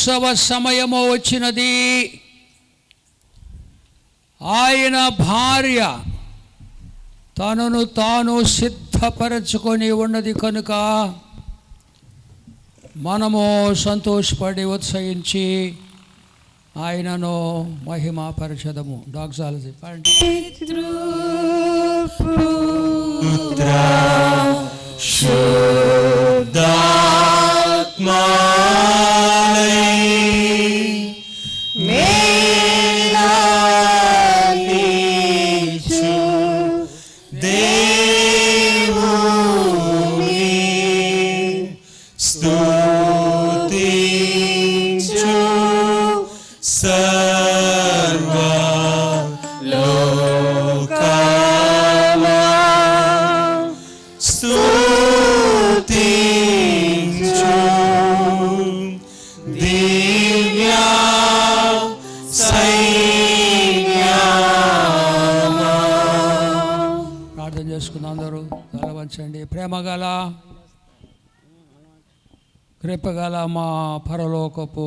ఉత్సవ సమయము వచ్చినది. ఆయన భార్య తనను తాను సిద్ధపరచుకొని ఉన్నది కనుక మనము సంతోషపడి ఉత్సహించి ఆయనను మహిమపరచదము. డాక్సాలజీ ప్రేమగల కృపగల మా పరలోకపు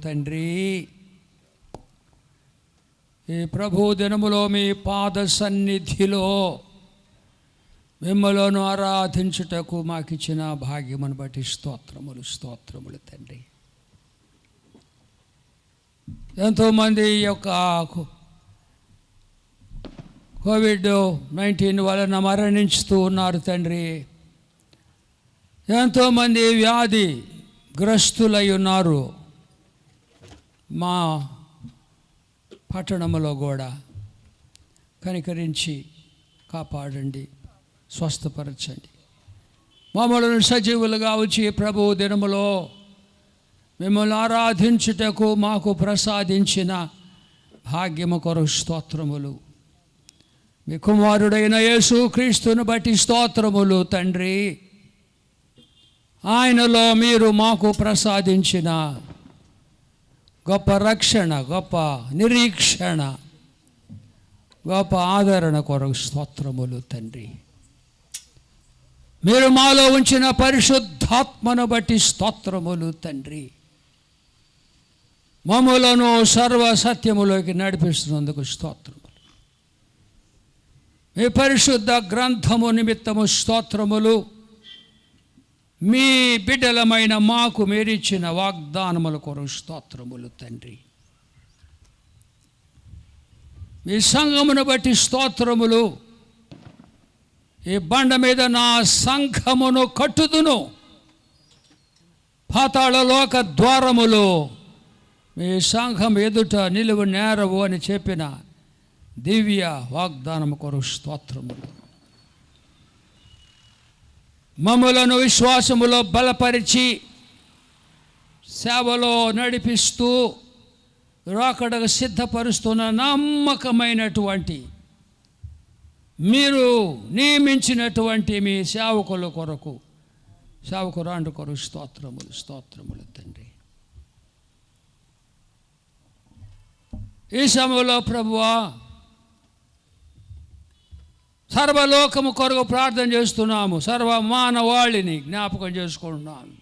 తండ్రి, ఈ ప్రభు దినములో మీ పాద సన్నిధిలో మిమ్మలను ఆరాధించుటకు మాకిచ్చిన భాగ్యమును బట్టి స్తోత్రములు స్తోత్రములు తండ్రి. ఎంతోమంది ఈ యొక్క కోవిడ్-19 వలన మరణించుతూ ఉన్నారు తండ్రి. ఎంతోమంది వ్యాధి గ్రస్తులై ఉన్నారు. మా పట్టణంలో కూడా కనికరించి కాపాడండి, స్వస్థపరచండి. మమ్మల్ని సజీవులుగా వచ్చి ప్రభు దినములో మిమ్మల్ని ఆరాధించుటకు మాకు ప్రసాదించిన భాగ్యము కొరకు స్తోత్రములు. మీ కుమారుడైన యేసు క్రీస్తును బట్టి స్తోత్రములు తండ్రి. ఆయనలో మీరు మాకు ప్రసాదించిన గొప్ప రక్షణ, గొప్ప నిరీక్షణ, గొప్ప ఆదరణ కొరకు స్తోత్రములు తండ్రి. మీరు మాలో ఉంచిన పరిశుద్ధాత్మను బట్టి స్తోత్రములు తండ్రి. మమ్ములను సర్వ సత్యములోకి నడిపిస్తున్నందుకు స్తోత్రములు. మీ పరిశుద్ధ గ్రంథము నిమిత్తము స్తోత్రములు. మీ బిడ్డలమైన మాకు మీరిచ్చిన వాగ్దానముల కొరకు స్తోత్రములు తండ్రి. మీ సంఘమును బట్టి స్తోత్రములు. ఈ బండ మీద నా సంఘమును కట్టుదును, పాతాళలోక ద్వారములు మీ సంఘం ఎదుట నిలువు నేరవు అని చెప్పిన దివ్య వాగ్దానము కొరకు స్తోత్రములు. మమ్ములను విశ్వాసములో బలపరిచి సేవలో నడిపిస్తూ రాకడకు సిద్ధపరుస్తున్న నమ్మకమైనటువంటి మీరు నియమించినటువంటి మీ సేవకుల కొరకు, సేవకురాండు కొరకు స్తోత్రములు స్తోత్రములు తండ్రి. ఈ సమయంలో ప్రభువా సర్వలోకము కొరకు ప్రార్థన చేస్తున్నాము. సర్వ మానవాళిని జ్ఞాపకం చేసుకుంటున్నాము.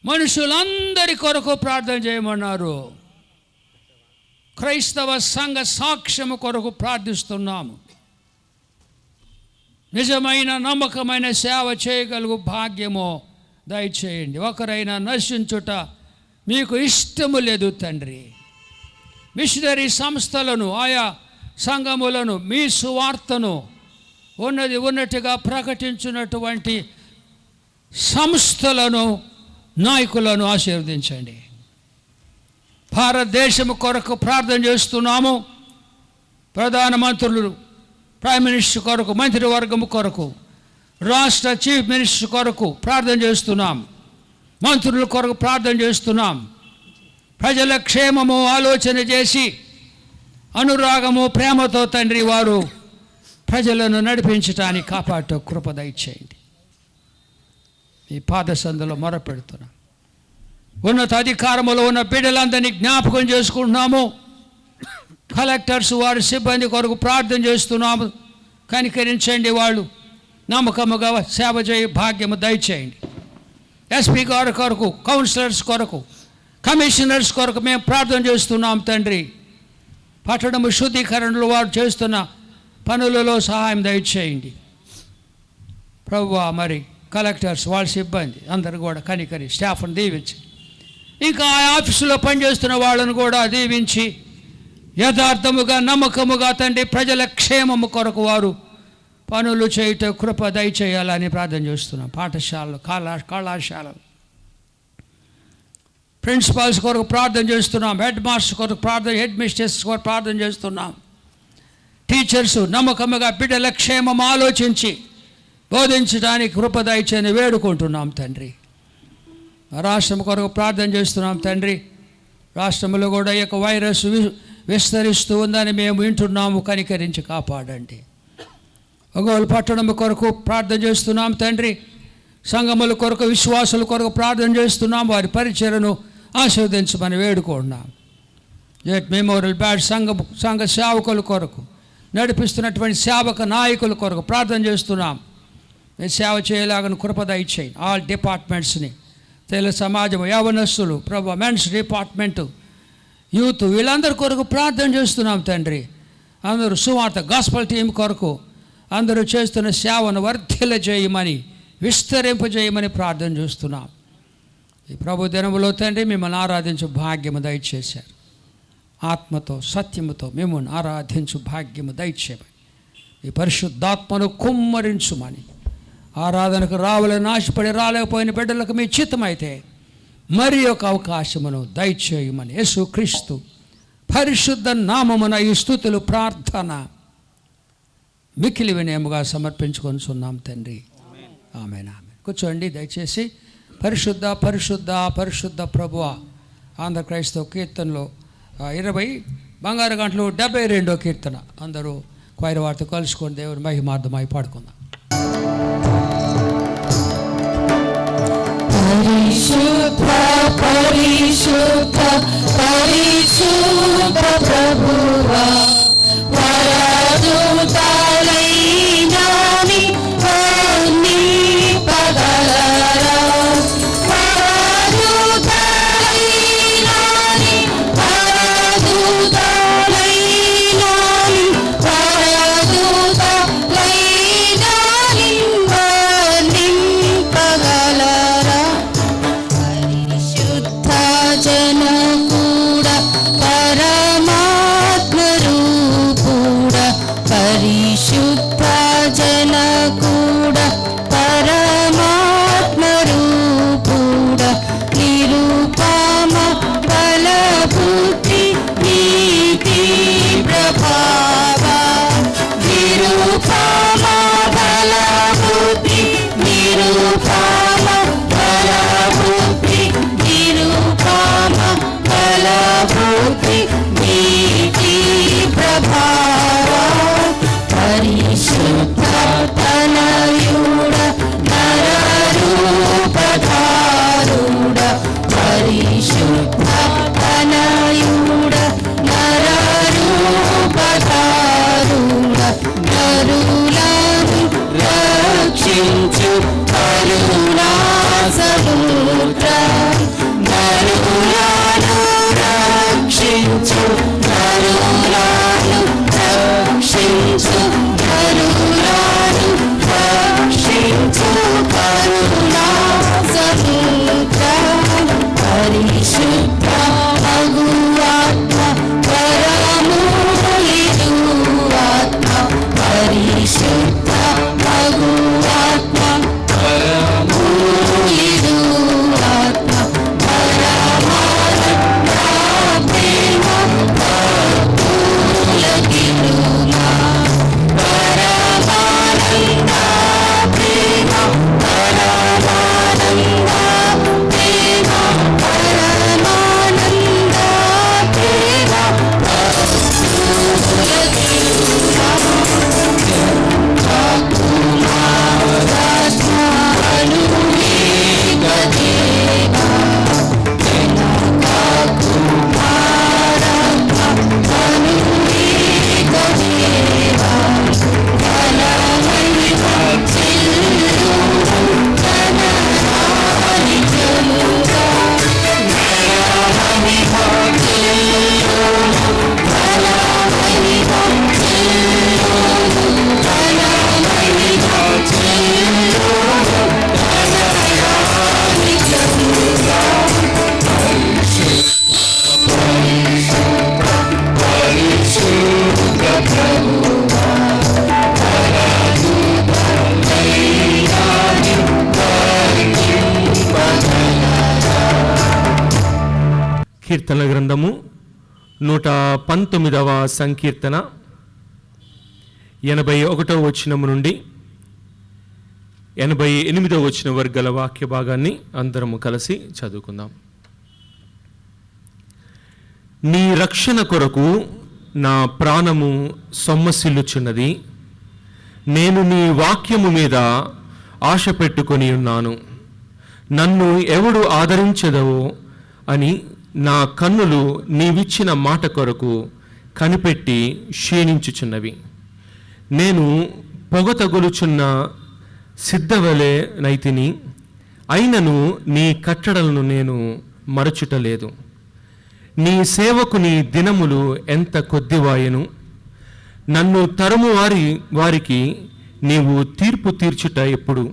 మనుషులందరి కొరకు ప్రార్థన చేయమన్నారు. క్రైస్తవ సంఘ సాక్ష్యము కొరకు ప్రార్థిస్తున్నాము. నిజమైన నమ్మకమైన సేవ చేయగలుగు భాగ్యము దయచేయండి. ఒకరైనా నశించుట మీకు ఇష్టము లేదు తండ్రి. మిషనరీ సంస్థలను, ఆయా సంఘములను, మీ సువార్తను ఉన్నట్టుగా ప్రకటించినటువంటి సంస్థలను, నాయకులను ఆశీర్వదించండి. భారతదేశం కొరకు ప్రార్థన చేస్తున్నాము. ప్రధానమంత్రులు, ప్రైమ్ మినిస్టర్ కొరకు, మంత్రివర్గము కొరకు, రాష్ట్ర చీఫ్ మినిస్టర్ కొరకు ప్రార్థన చేస్తున్నాం. మంత్రుల కొరకు ప్రార్థన చేస్తున్నాం. ప్రజల క్షేమము ఆలోచన చేసి అనురాగము, ప్రేమతో తండ్రి వారు ప్రజలను నడిపించటానికి కాపాడటం కృప దయచేయండి. ఈ పాద సందులో మొరపెడుతున్నాం. ఉన్నత అధికారములో ఉన్న బిడ్డలందరినీ జ్ఞాపకం చేసుకుంటున్నాము. కలెక్టర్స్, వారి సిబ్బంది కొరకు ప్రార్థన చేస్తున్నాము. కనికరించండి, వాళ్ళు నమ్మకముగా సేవ చేయ భాగ్యము దయచేయండి. ఎస్పీ గారి కొరకు, కౌన్సిలర్స్ కొరకు, కమిషనర్స్ కొరకు మేము ప్రార్థన చేస్తున్నాం తండ్రి. పట్టణము శుద్ధీకరణలో వారు చేస్తున్న పనులలో సహాయం దయచేయండి ప్రభువా. మరి కలెక్టర్స్ వాళ్ళ సిబ్బంది అందరూ కూడా కనికరి స్టాఫ్ను దీవించి, ఇంకా ఆ ఆఫీసులో పనిచేస్తున్న వాళ్ళను కూడా దీవించి, యథార్థముగా నమ్మకముగా తండ్రి ప్రజల క్షేమము కొరకు వారు పనులు చేయుట కృప దయచేయాలని ప్రార్థన చేస్తున్నాం. పాఠశాలలు, కళాశాలలు, ప్రిన్సిపాల్స్ కొరకు ప్రార్థన చేస్తున్నాం. హెడ్ మాస్టర్ కొరకు ప్రార్థన, హెడ్ మిస్టర్స్ కొరకు ప్రార్థన చేస్తున్నాం. టీచర్స్ నమ్మకముగా బిడ్డల క్షేమం ఆలోచించి బోధించడానికి కృప దయచేయని వేడుకుంటున్నాం తండ్రి. రాష్ట్రం కొరకు ప్రార్థన చేస్తున్నాం తండ్రి. రాష్ట్రంలో కూడా ఈ యొక్క వైరస్ విస్తరిస్తూ ఉందని మేము వింటున్నాము, కనికరించి కాపాడండి. ఒంగోలు పట్టణం కొరకు ప్రార్థన చేస్తున్నాం తండ్రి. సంఘముల కొరకు, విశ్వాసుల కొరకు ప్రార్థన చేస్తున్నాం. వారి పరిచర్యను ఆశీర్వదించమని వేడుకుంటున్నాం. జెట్ మెమోరియల్ బ్యాడ్ సంఘ సేవకుల కొరకు, నడిపిస్తున్నటువంటి సేవక నాయకుల కొరకు ప్రార్థన చేస్తున్నాం. మీరు సేవ చేయలాగని కృప దయచేయండి. ఆల్ డిపార్ట్మెంట్స్ని, తెలుగు సమాజం, యవనస్తులు, ప్రభు మెన్స్ డిపార్ట్మెంటు, యూత్, వీళ్ళందరి కొరకు ప్రార్థన చేస్తున్నాం తండ్రి. అందరూ సువార్త గాస్పల్ టీం కొరకు అందరూ చేస్తున్న సేవను వర్ధిల్ల చేయమని, విస్తరింపజేయమని ప్రార్థన చేస్తున్నాం. ఈ ప్రభు దినములో తండ్రి మిమ్మల్ని ఆరాధించు భాగ్యము దయచేశారు. ఆత్మతో సత్యముతో మిమ్మల్ని ఆరాధించు భాగ్యము దయచేయమని, ఈ పరిశుద్ధాత్మను కుమ్మరించుమని, ఆరాధనకు రావాలని ఆశపడి రాలేకపోయిన బిడ్డలకు మీ చిత్తమైతే మరి ఒక అవకాశమును దయచేయమని యేసుక్రీస్తు పరిశుద్ధ నామమున ఈ స్తుతులు ప్రార్థన మిక్కిలి వినయముగా సమర్పించుకొనిచున్నాం తండ్రి. ఆమేన్. ఆమేన్. కూర్చోండి దయచేసి. పరిశుద్ధ పరిశుద్ధ పరిశుద్ధ ప్రభువా. ఆంధ్ర క్రైస్తవ కీర్తనలో 20 బంగారు గంటలు 72వ కీర్తన. అందరూ క్వైర్ వారితో కలుసుకొని దేవుని మహిమార్థమై పాడుకుందాం. పరిశుద్ధ పరిశుద్ధ పరిశుద్ధ ప్రభువా, పరదూతలైనాని వర్ణింపగలరా, పరదూతలైనాని పరదూతలైనాని పరదూతలైనాని వర్ణింపగలరా. పరిశుద్ధ జనకూడ పరమాత్మ రూపుడ, పరిశుద్ధ జనకూడ పరమాత్మ రూపుడ, నిరుపమ బలబుద్ధి నీతి ప్రభావ, నిరుపమ బలబుద్ధి నిరుపమ బలబుద్ధి నిరుపమ బలబుద్ధి నీతి ప్రభావ. పరిశుద్ధ తనయుడ నరరూపధారుడ, పరిశుద్ధ తనయుడ నరరూపధారుడ, నరులను రక్షించు కరుణా సముద్ర, నరులను రక్షించు కరుణాను కీర్తన గ్రంథము 119వ సంకీర్తన 81వ వచనము నుండి 88వ వచనం వరకు గల వాక్య భాగాన్ని అందరము కలిసి చదువుకుందాం. నీ రక్షణ కొరకు నా ప్రాణము సొమ్మసిల్లుచున్నది. నేను నీ వాక్యము మీద ఆశ పెట్టుకొని ఉన్నాను. నన్ను ఎవడు ఆదరించదవో అని నా కన్నులు నీవిచ్చిన మాట కొరకు కనిపెట్టి క్షీణించుచున్నవి. నేను పొగ తగులుచున్న సిద్ధవలే నైతిని, అయినను నీ కట్టడలను నేను మరచుటలేదు. నీ సేవకుని దినములు ఎంత కొద్దివాయెను. నన్ను తరుము వారికి నీవు తీర్పు తీర్చుట ఎప్పుడు?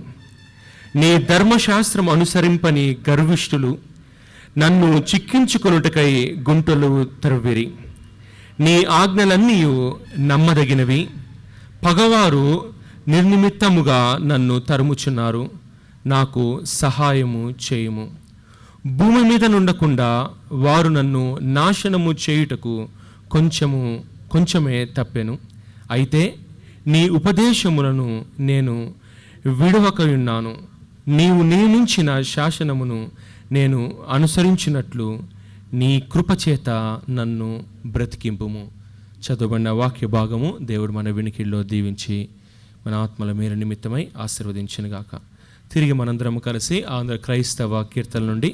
నీ ధర్మశాస్త్రం అనుసరింపని గర్విష్ఠులు నన్ను చిక్కించుకొనుటకై గుంటలు త్రవ్విరి. నీ ఆజ్ఞలన్నీ నమ్మదగినవి. పగవారు నిర్నిమిత్తముగా నన్ను తరుముచున్నారు. నాకు సహాయము చేయుము. భూమి మీద నుండకుండా వారు నన్ను నాశనము చేయుటకు కొంచెమే తప్పెను. అయితే నీ ఉపదేశములను నేను విడవకయున్నాను. నీవు నియమించిన శాసనమును నేను అనుసరించినట్లు నీ కృపచేత నన్ను బ్రతికింపుము. చదవబడిన వాక్య భాగము దేవుడు మన వినికిడిలో దీవించి మన ఆత్మల మేర నిమిత్తమై ఆశీర్వదించునుగాక. తిరిగి మనందరం కలిసి ఆంధ్ర క్రైస్తవ కీర్తన నుండి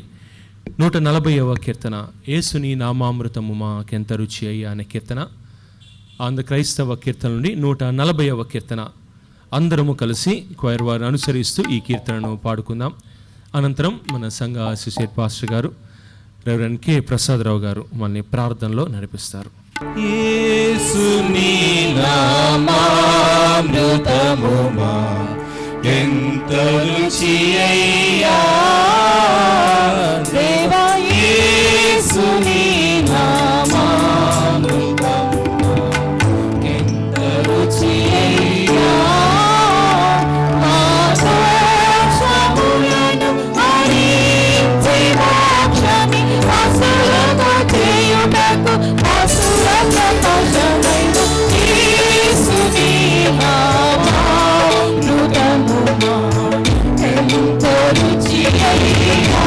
140వ కీర్తన, యేసుని నామామృతము మాకెంత రుచి అయ్యా అనే కీర్తన, ఆంధ్ర క్రైస్తవ కీర్తన నుండి 140వ కీర్తన అందరము కలిసి క్వైర్ వారిని అనుసరిస్తూ ఈ కీర్తనను పాడుకుందాం. అనంతరం మన సంఘ అసోసియేట్ పాస్టర్ గారు రెవరెండ్ కె ప్రసాదరావు గారు మనల్ని ప్రార్థనలో నడిపిస్తారు. యేసుని నామామృతము ఎంత రుచి అయ్యా దేవా, యేసుని నామామృతము ఎంత రుచి అయ్యా. మా దోషములను హరించి మోక్షమి అసురగా చేయుటకు అసురగా పశమైన యేసుని నామామృతము ఎంత రుచి అయ్యా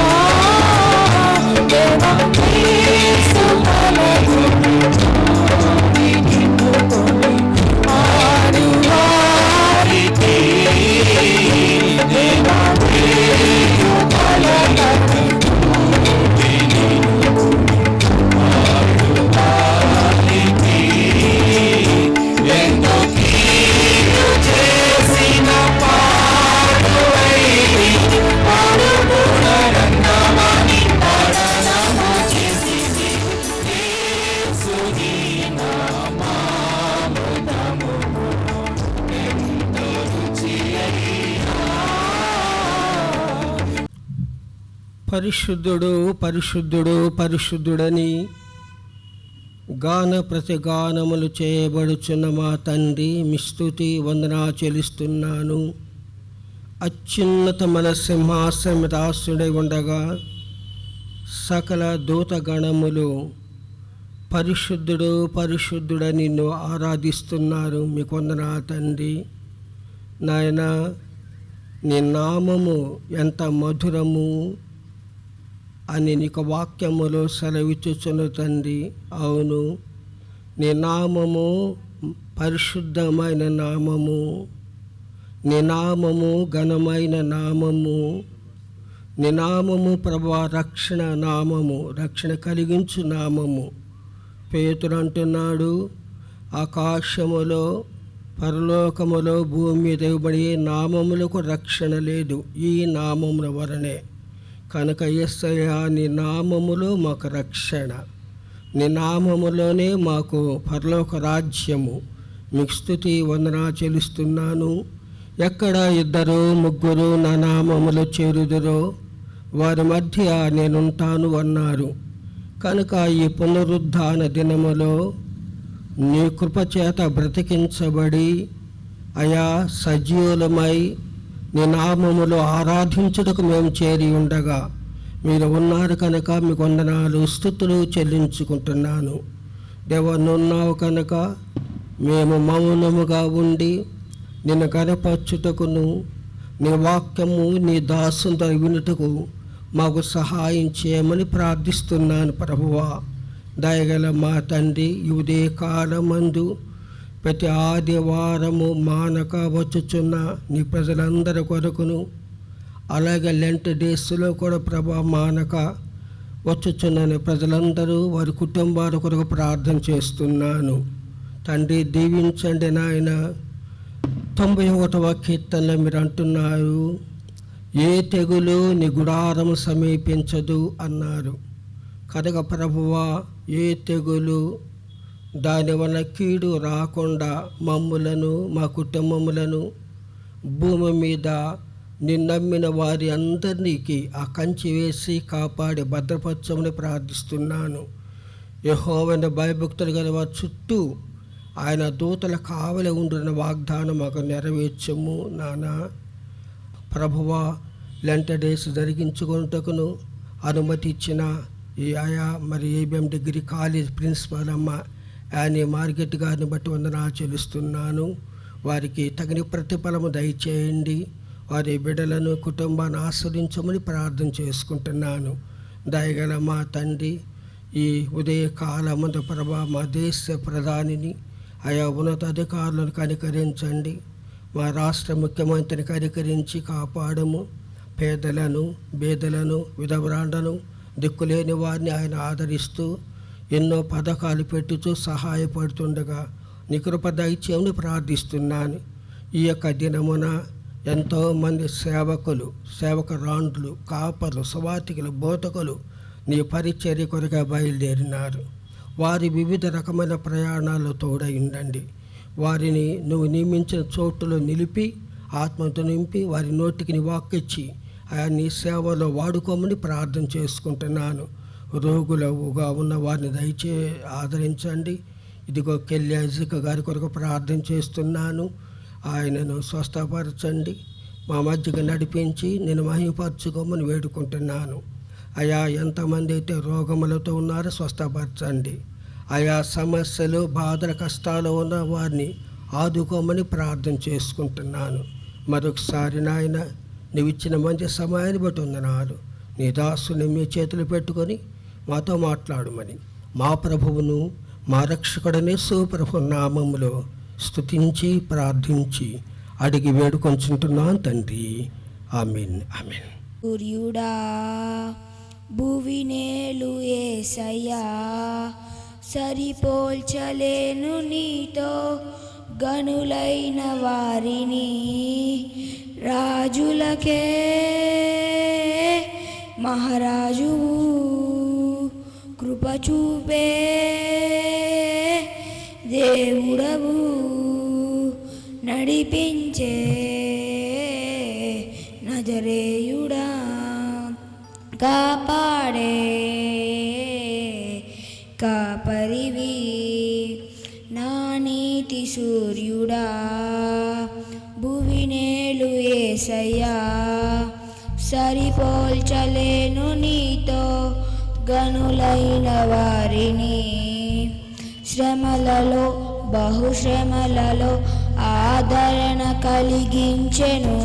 దేవా, యేసు మనగుని నిన్నుకొని ఆడువారికి దేవా యేసు మనగుని ఆడువారికి ఎంతో కీడు చేసిన పాడువైరి పాడుగుణరంగమని పడనము చేసి యేసుని నామామృతము ఎంతో రుచి అయ్యా. పరిశుద్ధుడు పరిశుద్ధుడు పరిశుద్ధుడని గాన ప్రతిగానములు చేయబడుచున్న మా తండ్రి, మీ స్తుతి వందనా చెల్లిస్తున్నాను. అత్యున్నతమైన సింహాసనదాసుడై ఉండగా సకల దూతగణములు పరిశుద్ధుడు పరిశుద్ధుడని నిన్ను ఆరాధిస్తున్నారు. మీకు వందనా తండ్రి. నాయన, నీ నామము ఎంత మధురము అని నీకు వాక్యములో సెలవిచ్చుచును తండ్రి. అవును, నీ నామము పరిశుద్ధమైన నామము, నీ నామము ఘనమైన నామము, నీ నామము ప్రభా రక్షణ నామము, రక్షణ కలిగించు నామము. పేతురు అంటున్నాడు, ఆకాశములో పరలోకములో భూమి మీద ఇవ్వబడి నామములకు రక్షణ లేదు, ఈ నామముల వలనే. కనుక యేసయ్యా, నీ నామములో మాకు రక్షణ, నీ నామములోనే మాకు పరలోక రాజ్యము. మీకు స్తుతి వందనా చెల్లిస్తున్నాను. ఎక్కడ ఇద్దరు ముగ్గురు నా నామములో చేరుదురో వారి మధ్య నేనుంటాను అన్నారు. కనుక ఈ పునరుద్ధాన దినములో నీ కృపచేత బ్రతికించబడి అయా సజీవులమై నీ నామములో ఆరాధించుటకు మేము చేరి ఉండగా మీరు ఉన్నారు కనుక మీకు వందనాలు స్తుతులు చెల్లించుకుంటున్నాను. దేవా, నున్నావు కనుక మేము మౌనముగా ఉండి నిన్ను కనపరచుటకును నీ వాక్యము నీ దాసుతో వినుటకు మాకు సహాయం చేయమని ప్రార్థిస్తున్నాను ప్రభువా. దయగల మా తండ్రి, ఉదయ కాలమందు ప్రతి ఆదివారము మానక వచ్చుచున్న నీ ప్రజలందరి కొరకును, అలాగే లెంట్ డేస్లో కూడా ప్రభా మానక వచ్చుచున్న ప్రజలందరూ వారి కుటుంబాల కొరకు ప్రార్థన చేస్తున్నాను. తండ్రి, దీవించండి నాయన. 91వ కీర్తనలో మీరు అంటున్నారు, ఏ తెగులు నీ గుడారము సమీపించదు అన్నారు. కనుక ప్రభువా, ఏ తెగులు దానివల్ల కీడు రాకుండా మమ్ములను మా కుటుంబములను భూమి మీద నిన్నమ్మిన వారి అందరికీ ఆ కంచి వేసి కాపాడి భద్రపరచమని ప్రార్థిస్తున్నాను. యెహోవాను భయభక్తులు గల వారి చుట్టూ ఆయన దూతల కావలి ఉండున్న వాగ్దానం మాకు నెరవేర్చము నానా. ప్రభువా, లెంట డేస్ జరిగించుకుంటకును అనుమతి ఇచ్చిన ఈ ఆయా మరి ఏబిఎం డిగ్రీ కాలేజ్ ప్రిన్సిపాల్ అమ్మ యానీ మార్కెట్ గారిని బట్టి వందనాలు చెల్లిస్తున్నాను. వారికి తగిన ప్రతిఫలము దయచేయండి. వారి బిడ్డలను కుటుంబాన్ని ఆస్వాదించమని ప్రార్థన చేసుకుంటున్నాను. దయగల మా తండ్రి, ఈ ఉదయ కాలమందు ప్రభా మా దేశ ప్రధానిని, ఆయా ఉన్నతాధికారులను కనికరించండి. మా రాష్ట్ర ముఖ్యమంత్రిని కనికరించి కాపాడము. పేదలను, బేదలను, విధవరాండను, దిక్కులేని వారిని ఆయన ఆదరిస్తూ ఎన్నో పథకాలు పెట్టుచూ సహాయపడుతుండగా నీ కృప దయచేయమని ప్రార్థిస్తున్నాను. ఈ యొక్క దినమున ఎంతోమంది సేవకులు, సేవకురాండ్లు, కాపర్లు, సువార్తికులు, బోధకులు నీ పరిచర్య కొరగా బయలుదేరినారు. వారి వివిధ రకమైన ప్రయాణాలు తోడై ఉండండి. వారిని నువ్వు నియమించిన చోటులో నిలిపి ఆత్మతో నింపి వారి నోటికి నీ వాక్కిచ్చి ఆయన నీ సేవలో వాడుకోమని ప్రార్థన చేసుకుంటున్నాను. రోగులుగా ఉన్న వారిని దయచే ఆదరించండి. ఇదిగో కెల్లి ఐజక్ గారి కొరకు ప్రార్థన చేస్తున్నాను. ఆయనను స్వస్థపరచండి, మా మధ్యగా నడిపించి నేను మహిమపరచుకోమని వేడుకుంటున్నాను. అయా ఎంతమంది అయితే రోగములతో ఉన్నారో స్వస్థపరచండి. ఆయా సమస్యలు, బాధల, కష్టాలు ఉన్న వారిని ఆదుకోమని ప్రార్థన చేసుకుంటున్నాను. మరొకసారి నాయన, నువ్వు ఇచ్చిన మంచి సమయాన్ని బట్టి వందనాలు. నీ దాసుని మీ చేతులు పెట్టుకొని మాతో మాట్లాడమని మా ప్రభువును మా రక్షకుడనే సుప్రభు నామములో స్తుతించి ప్రార్థించి అడిగి వేడుకొంచుంటున్నాను తండ్రి. ఆమేన్, ఆమేన్. సూర్యుడా భువినేలు యేసయ్యా, సరిపోల్చలేను నీతో గనులైన వారిని. రాజులకే మహారాజు కృప చూపే దేవుడవు, నడిపించే నజరేయుడా, కాపాడే కాపరివి, నా నీతి సూర్యుడా భువినేలు యేసయ్యా, సరిపోల్చలేను నీతో గనులైన వారిని. శ్రమలలో బహుశ్రమలలో ఆదరణ కలిగించెను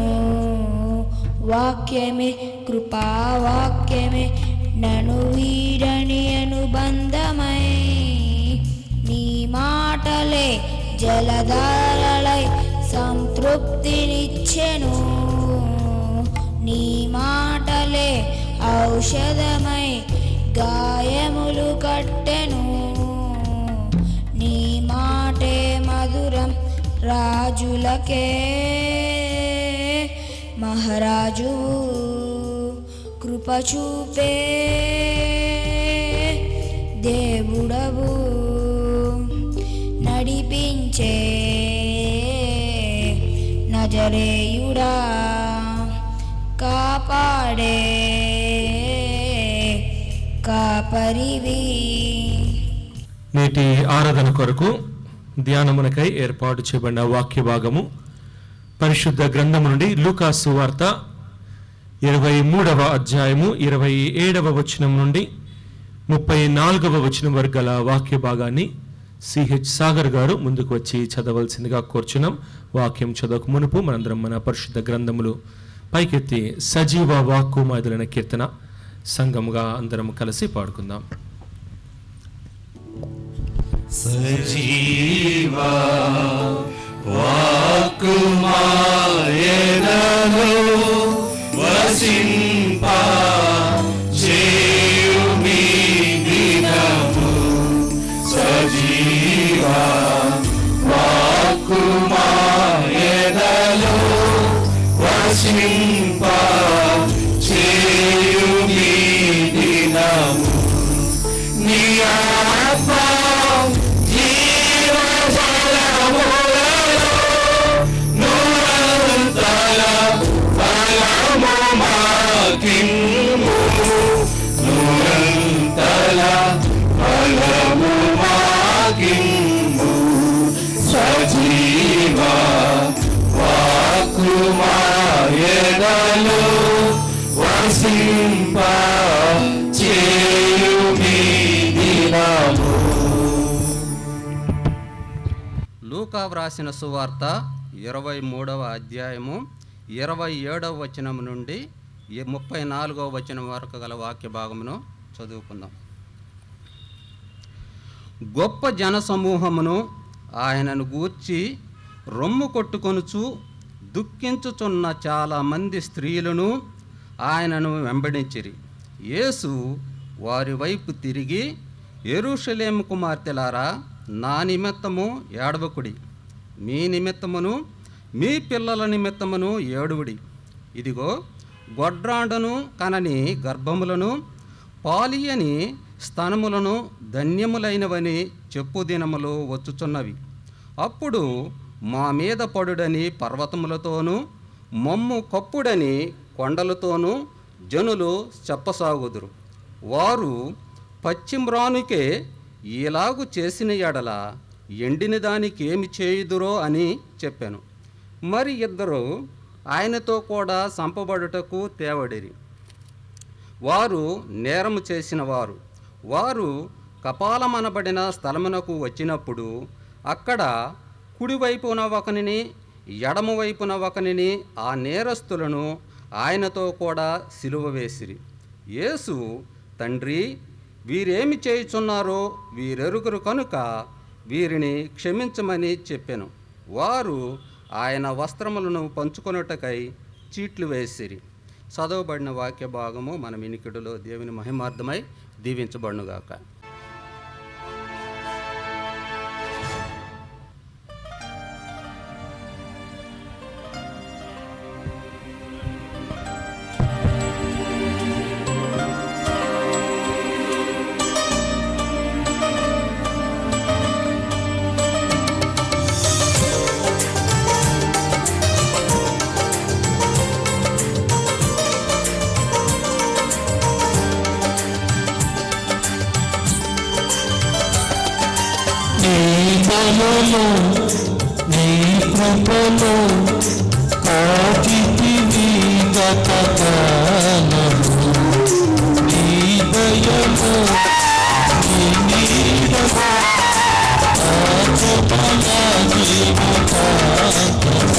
వాక్యమే, కృపావాక్యమే నను వీడని అనుబంధమై. నీ మాటలే జలధారలై సంతృప్తినిచ్చెను, నీ మాటలే ఔషధమై గాయములు కట్టెను. నీ మాటే మధురం రాజులకే మహారాజు, కృప చూపే దేవుడవు, నడిపించే నజరేయుడా, కాపాడే కాపరివి. నేటి ఆరాధన కొరకు ధ్యానమునకై ఏర్పాటు చేయబడిన వాక్య భాగము పరిశుద్ధ గ్రంథము నుండి లూకా సువార్త 23వ అధ్యాయము 27వ వచనం నుండి 34వ వచనం వరకు గల వాక్య భాగాన్ని సిహెచ్ సాగర్ గారు ముందుకు వచ్చి చదవలసిందిగా కోరుచున్నాం. వాక్యం చదవక మునుపు మనందరం మన పరిశుద్ధ గ్రంథములు పైకెత్తి సజీవ వాక్కు మొదలైన కీర్తన సంఘముగా అందరం కలిసి పాడుకుందాం. సజీవా వాక్కు మాయనలో వసింప చేయుమి దినము. సజీవా వాక్కు మాయనలో వసింప చేయుమి దినము. నీ ఆత్మ సజీవా వాక్కు మాయనలో వసింప చేయుమి దినము. లూకా వ్రాసిన సువార్త 23వ అధ్యాయము 27వ వచనం నుండి 34వ వచనం వరకు గల వాక్య భాగమును చదువుకుందాం. గొప్ప జనసమూహమును ఆయనను గూర్చి రొమ్ము కొట్టుకొనుచు దుఃఖించుచున్న చాలామంది స్త్రీలను ఆయనను వెంబడించిరి. యేసు వారి వైపు తిరిగి, యెరూషలేము కుమార్తెలారా, నా నిమిత్తము ఏడవకుడి, మీ నిమిత్తమును మీ పిల్లల నిమిత్తమును ఏడువుడి. ఇదిగో గొడ్రాండను కనని గర్భములను పాలియని స్తనములను ధన్యములైనవని చెప్పు దినములు వచ్చుచున్నవి. అప్పుడు మా మీద పడుడని పర్వతములతోనూ మమ్ము కప్పుడని కొండలతోనూ జనులు చెప్పసాగుదురు. వారు పశ్చిమ్రానుకే ఇలాగు చేసిన ఎడల ఎండిన దానికి ఏమి చేయుదురో అని చెప్పాను. మరి ఇద్దరు ఆయనతో కూడా చంపబడుటకు తేవడిరి. వారు నేరము చేసిన వారు. వారు కపాలమనబడిన స్థలమునకు వచ్చినప్పుడు అక్కడ కుడివైపున ఒకనిని ఎడమవైపున ఒకనిని ఆ నేరస్తులను ఆయనతో కూడా సిలువ వేసిరి. యేసు, తండ్రి, వీరేమి చేయుచున్నారో వీరెరుగురు కనుక వీరిని క్షమించమని చెప్పెను. వారు ఆయన వస్త్రములను పంచుకొనుటకై చీట్లు వేసిరి. చదవబడిన వాక్య భాగము మన వినికిడిలో దేవుని మహిమార్థమై దీవించబడునుగాక. దయలో నీ కృపలో కాచితివి గతకాలము. నీ దయలో నీ నీడలో కాచుమల జీవితాంతము.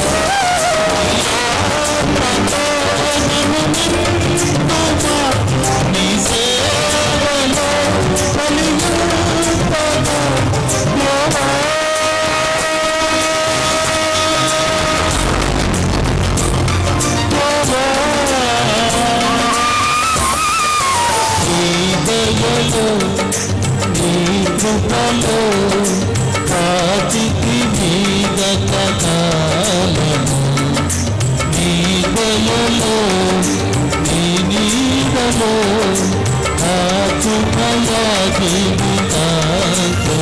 నీ సేవలో నీ కృపలో కాచితివి గతకాలము. నీ దయలో నీ నీడలో కాచుమల జీవితాంతము.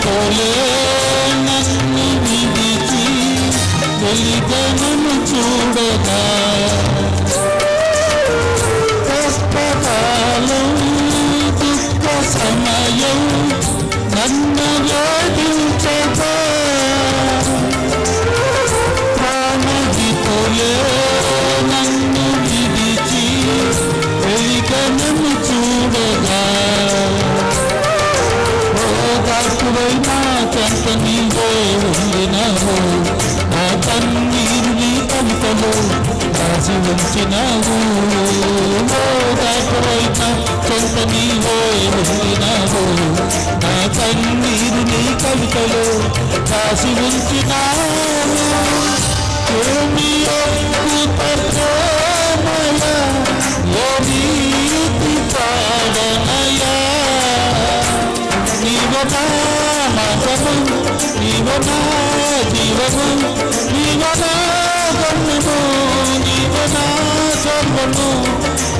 తొలే నన్ను విడిచి వెలిగనను చూడగా కష్టకాలం దుఃఖ సమయం నన్ను వేధించగా ప్రాణహితులే నన్ను విడిచి వెలిగనను చూడగా ఓదార్పువైనా చెంత నీవే ఉండినావు నా కన్నీరు నీ కవితలో రాసి ఉంచినావు ఓదార్పువైనా చెంత నీవే ఉండినావు నా కన్నీరు నీ కవితలో రాసి ఉంచినావు ఏమి అద్భుత ప్రేమయ ఏ రీతి పాడనయా నీవనా నాగము నీవనా జీవము నీవనా గమ్యము నీవనా సర్వము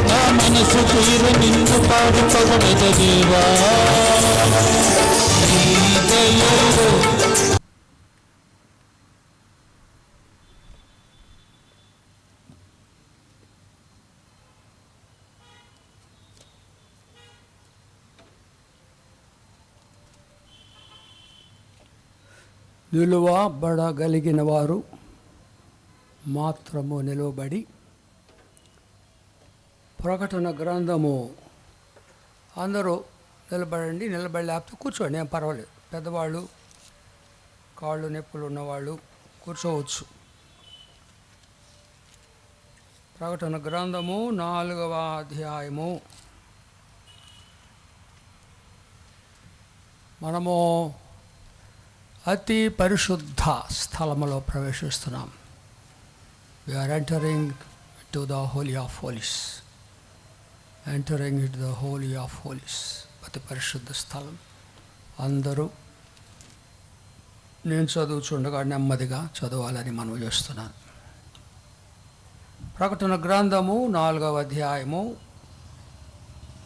నా మనసు తీర నిన్ను పాడుపగడద దేవా నీ దయలో నిలువబడగలిగిన వారు మాత్రము నిలువబడి ప్రకటన గ్రంథము అందరూ నిలబడండి. నిలబడి లేకపోతే కూర్చోండి, ఏం పర్వాలేదు. పెద్దవాళ్ళు, కాళ్ళు నొప్పులు ఉన్నవాళ్ళు కూర్చోవచ్చు. ప్రకటన గ్రంథము 4వ అధ్యాయము. మనము అతి పరిశుద్ధ స్థలములో ప్రవేశిస్తున్నాం. We are entering to the Holy of Holies. Entering into the Holy of Holies. అతి పరిశుద్ధ స్థలం. అందరూ నేను చదువుచుండగా నెమ్మదిగా చదవాలని మనం చేస్తున్నాను. ప్రకటన గ్రంథము 4వ అధ్యాయము,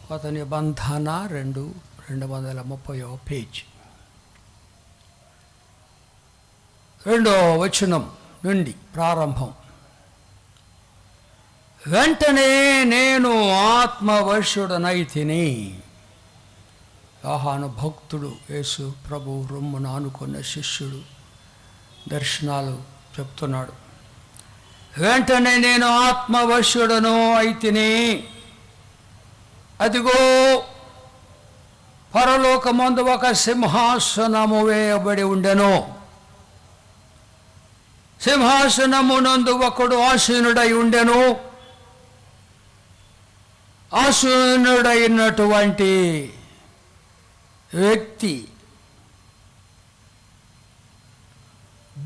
కొత్త నిబంధన 230వ పేజీ. 2వ వచనం నుండి ప్రారంభం. వెంటనే నేను ఆత్మవశుడనైతిని. యోహాను భక్తుడు, యేసు ప్రభు రొమ్మున ఆనుకున్న శిష్యుడు దర్శనాలు చెప్తున్నాడు. వెంటనే నేను ఆత్మవశుడను అయితిని. అదిగో పరలోకమందు ఒక సింహాసనము వేయబడి ఉండెను. సింహాసనమునందు ఒకడు ఆసీనుడై ఉండెను. ఆసీనుడైనటువంటి వ్యక్తి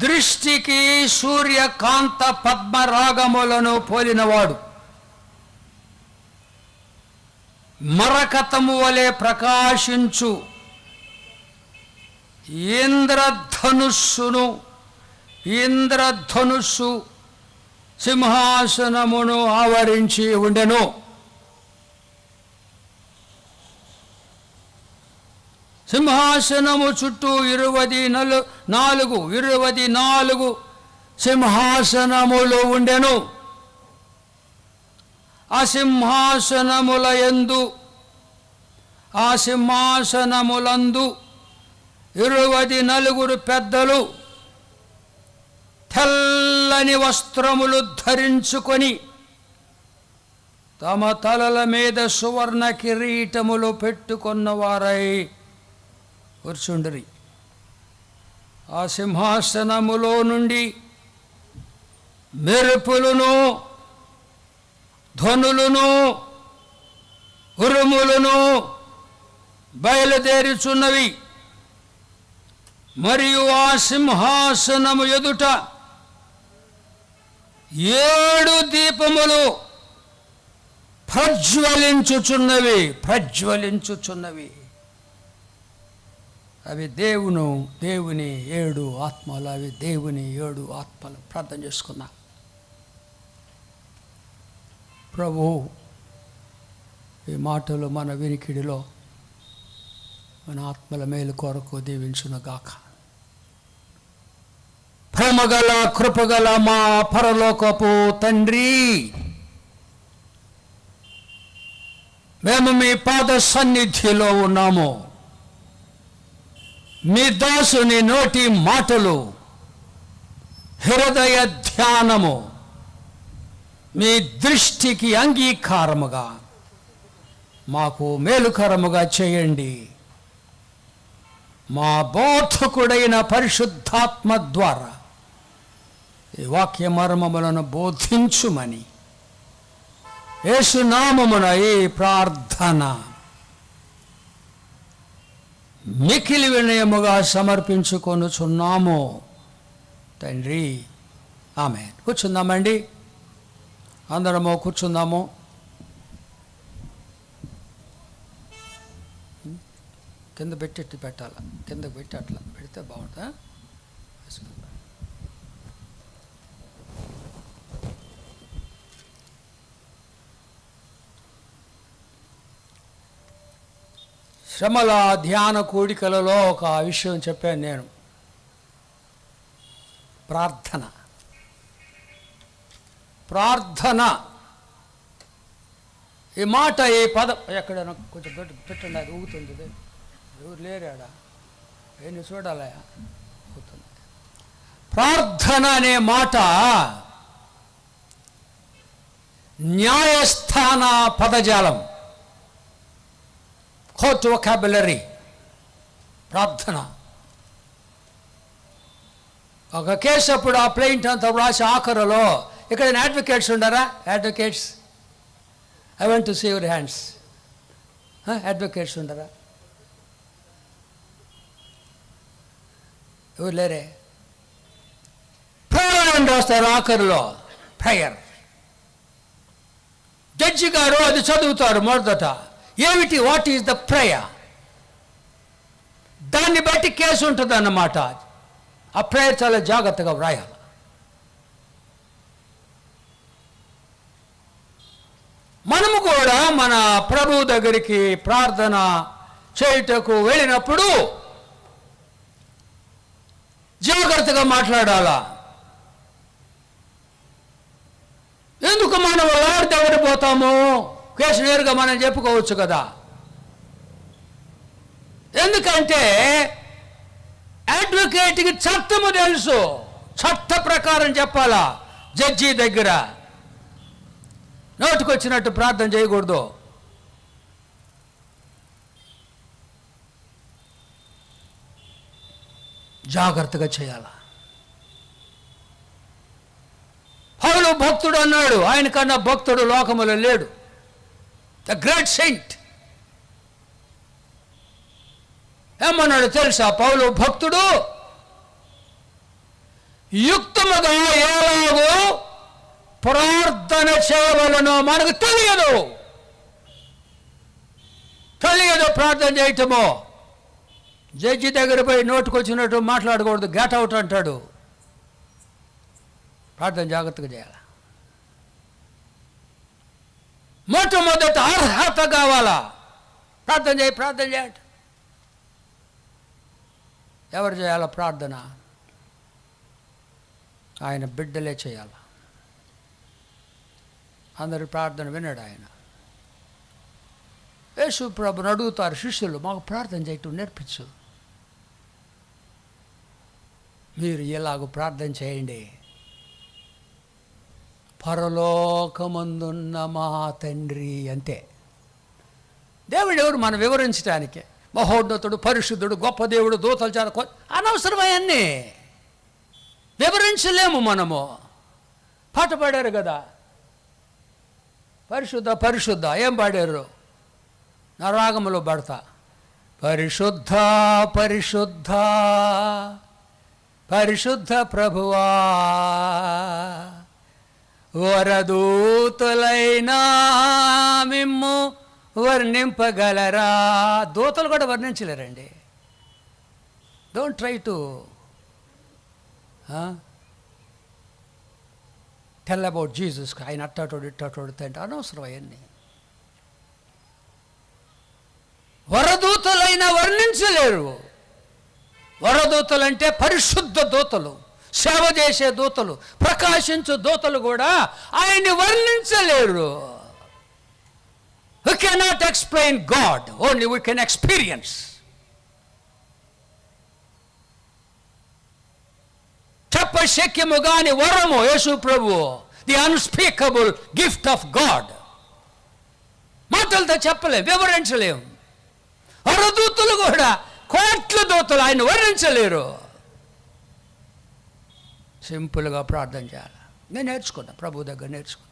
దృష్టికి సూర్యకాంత పద్మరాగములను పోలినవాడు. మరకతము వలె ప్రకాశించు ఇంద్రధనుస్సు సింహాసనమును ఆవరించి ఉండెను. సింహాసనము చుట్టూ 24 సింహాసనములు ఉండెను. ఆ సింహాసనములందు 24 పెద్దలు తెల్లని వస్త్రములు ధరించుకొని తమ తలల మీద సువర్ణ కిరీటములు పెట్టుకున్నవారై కూర్చుండిరి. ఆ సింహాసనములో నుండి మెరుపులను, ధ్వనులను, ఉరుములను బయలుదేరుచున్నవి. మరియు ఆ సింహాసనము ఎదుట 7 దీపములు ప్రజ్వలించుచున్నవి. అవి దేవుని 7 ఆత్మలు. అవి దేవుని 7 ఆత్మలు. ప్రార్థన చేసుకున్నా. ప్రభు, ఈ మాటలు మన వినికిడిలో మన ఆత్మల మేలు కొరకు దీవించునుగాక. ప్రేమగల కృపగల మా పరలోకపు తండ్రి, మేము మీ పాద సన్నిధిలో ఉన్నాము. మీ దాసుని నోటి మాటలు, హృదయ ధ్యానము మీ దృష్టికి అంగీకారముగా మాకు మేలుకరముగా చేయండి. మా బోధకుడైన పరిశుద్ధాత్మ ద్వారా ఈ వాక్య మర్మములను బోధించుమని యేసునామమున ఈ ప్రార్థన మికిలి వినయముగా సమర్పించుకొనుచున్నాము తండ్రి. ఆమేన్. కూర్చుందామండి, అందరము కూర్చుందాము. కింద పెట్టి పెట్టాల, కిందకు పెట్టి అట్లా పెడితే బాగుంటుందా? శ్రమల ధ్యాన కూడికలలో ఒక విషయం చెప్పాను నేను. ప్రార్థన ఈ మాట, ఈ పదం ఎక్కడైనా కొంచెం పెట్టండి, అది ఊగుతుంది. ఎవరు లేరాడా? ఏమి చూడాలా? ఊగుతుంది. ప్రార్థన అనే మాట న్యాయస్థాన పదజాలం, కోర్ట్ వొకాబులరీ. ప్రార్థన ఒక కేసు అప్పుడు ఆ ప్లెయింట్ అంతా రాసి ఆఖరులో ఇక్కడ అడ్వకేట్స్ ఉండరా? Advocates, I want to see your hands. Advocates ఉండరా? ఎవరు లేరే? ప్రేయర్ అని రాస్తారు ఆఖరులో, ప్రేయర్. జడ్జి గారు అది చదువుతారు మొదట. ఏమిటి? What is the prayer? దాన్ని బట్టి కేసు ఉంటుంది అన్నమాట. ఆ ప్రేయర్ చాలా జాగ్రత్తగా వ్రాయాలి. మనము కూడా మన ప్రభు దగ్గరికి ప్రార్థన చేయుటకు వెళ్ళినప్పుడు జాగ్రత్తగా మాట్లాడాలా. ఎందుకు మనం లాయర్ దగ్గర పోతాము? కేసు నేరుగా మనం చెప్పుకోవచ్చు కదా. ఎందుకంటే అడ్వకేట్కి చట్టము తెలుసు, చట్ట ప్రకారం చెప్పాలా. జడ్జి దగ్గర నోటుకొచ్చినట్టు ప్రార్థన చేయకూడదు. జాగ్రత్తగా చేయాల. పౌలు భక్తుడు అన్నాడు, ఆయన కన్నా భక్తుడు లోకములో లేడు. ద గ్రేట్ సెయింట్ ఏమన్నాడు తెలుసా? పౌలు భక్తుడు యుక్తముగా ఎలాగో ప్రార్థన చేయవలనో మనకు తెలియదు ప్రార్థన చేయటమో. జడ్జి దగ్గర పోయి నోటుకొచ్చినట్టు మాట్లాడకూడదు, గెట్ అవుట్ అంటాడు. ప్రార్థన జాగ్రత్తగా చేయాలి. మొట్టమొదట అర్హత కావాలా. ప్రార్థన చేయండి. ఎవరు చేయాల ప్రార్థన? ఆయన బిడ్డలే చేయాల. అందరి ప్రార్థన విన్నాడు ఆయన. యేసు ప్రభుని అడుగుతారు శిష్యులు, మాకు ప్రార్థన చేయటం నేర్పించు. మీరు ఎలాగో ప్రార్థన చేయండి. పరలోకమందున్న మా తండ్రి, అంతే. దేవుడు ఎవరు మనం వివరించడానికే? మహోన్నతుడు, పరిశుద్ధుడు, గొప్ప దేవుడు, దూతలు చాలా అనవసరమయన్నీ వివరించలేము మనము. పాట పాడారు కదా, పరిశుద్ధ పరిశుద్ధ. ఏం పాడారు? నా రాగములో పడతా. పరిశుద్ధ పరిశుద్ధ పరిశుద్ధ ప్రభువా, వరదూతులైనా మిమ్ము వర్ణింపగలరా? దూతలు కూడా వర్ణించలేరండి. Don't try to tell about Jesus. ఆయన అట్టాటోడు ఇట్టాటోడు తండ్రి, అనవసరం అవన్నీ. వరదూతలైనా వర్ణించ వర్ణించలేరు. వరదూతలు అంటే పరిశుద్ధ దూతలు, సేవ చేసే దూతలు, ప్రకాశించు దూతలు కూడా ఆయన్ని వర్ణించలేరు. We cannot explain God, only we can experience. చెప్పశక్యము గాని వరము యేసు ప్రభు, the unspeakable gift of God. మాటలతో చెప్పలేం, వివరించలేం. వరదూతలు కూడా కోట్ల దూతలు ఆయన వర్ణించలేరు. సింపుల్గా ప్రార్థన చేయాలి. నేను నేర్చుకున్నా, ప్రభు దగ్గర నేర్చుకున్నా.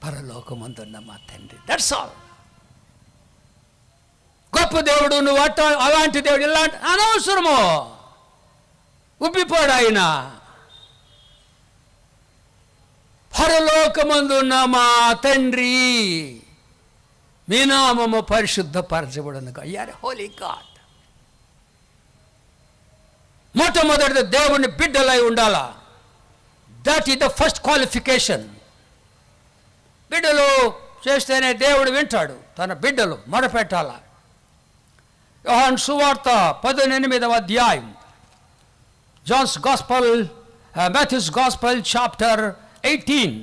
పరలోకమందున్న మా తండ్రి, దట్స్ ఆల్. గొప్ప దేవుడు నువ్వు అలాంటి దేవుడు ఇలాంటి అనవసరము. ఉబ్బిపోడు ఆయన. పరలోకమందున్న మా తండ్రి, మీ నామము పరిశుద్ధపరచబడును. You're Holi God. మొట్టమొదటి దేవుని బిడ్డలై ఉండాలా. That is the first qualification. బిడ్డలు చేస్తేనే దేవుడు వింటాడు. తన బిడ్డలు మొరపెట్టాల. యోహాను సువార్త 18వ అధ్యాయం, John's gospel, Matthew's gospel chapter 18,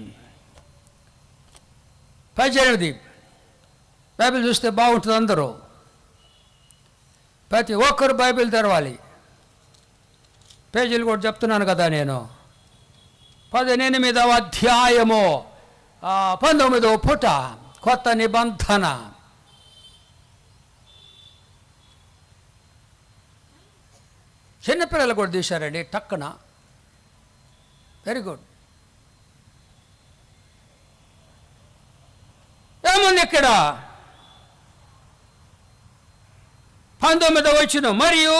18. Bible చూస్తే బాగుంటుంది. అందరూ ప్రతి ఒక్కరు బైబిల్ తెరవాలి. పేజీలు కూడా చెప్తున్నాను కదా నేను. 18వ అధ్యాయము 19వ పుట, కొత్త నిబంధన. చిన్నపిల్లలు కూడా తీశారండి టక్కున. Very good. ఏముంది ఇక్కడ? 19వ వచనం, మరియు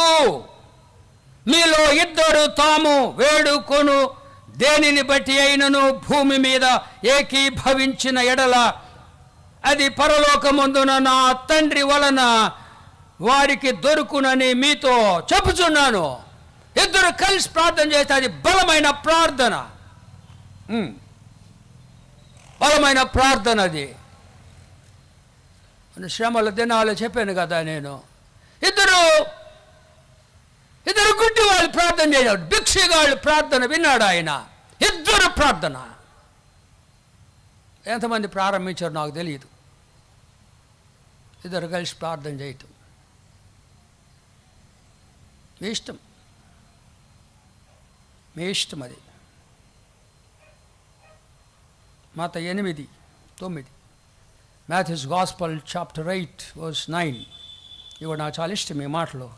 మీలో ఇద్దరు తాము వేడుకొను దేనిని బట్టి అయినను భూమి మీద ఏకీభవించిన ఎడల అది పరలోకమందున నా తండ్రి వలన వారికి దొరుకునని మీతో చెప్పుచున్నాను. ఇద్దరు కలిసి ప్రార్థన చేస్తే అది బలమైన ప్రార్థన. బలమైన ప్రార్థన అది. శ్రమల దినాలు చెప్పాను కదా నేను. ఇద్దరు గుడ్డి వాళ్ళు ప్రార్థన చేశాడు. భిక్షగాళ్ళు ప్రార్థన విన్నాడు ఆయన. ఇద్దరు ప్రార్థన. ఎంతమంది ప్రారంభించారు నాకు తెలియదు. ఇద్దరు కలిసి ప్రార్థన చేయటం మీ ఇష్టం, మీ ఇష్టం అది. మత 8, 9, మాథ్యూస్ గాస్పల్ చాప్టర్ 8 verse 9. ఇవి నాకు చాలా ఇష్టం ఈ మాటలు.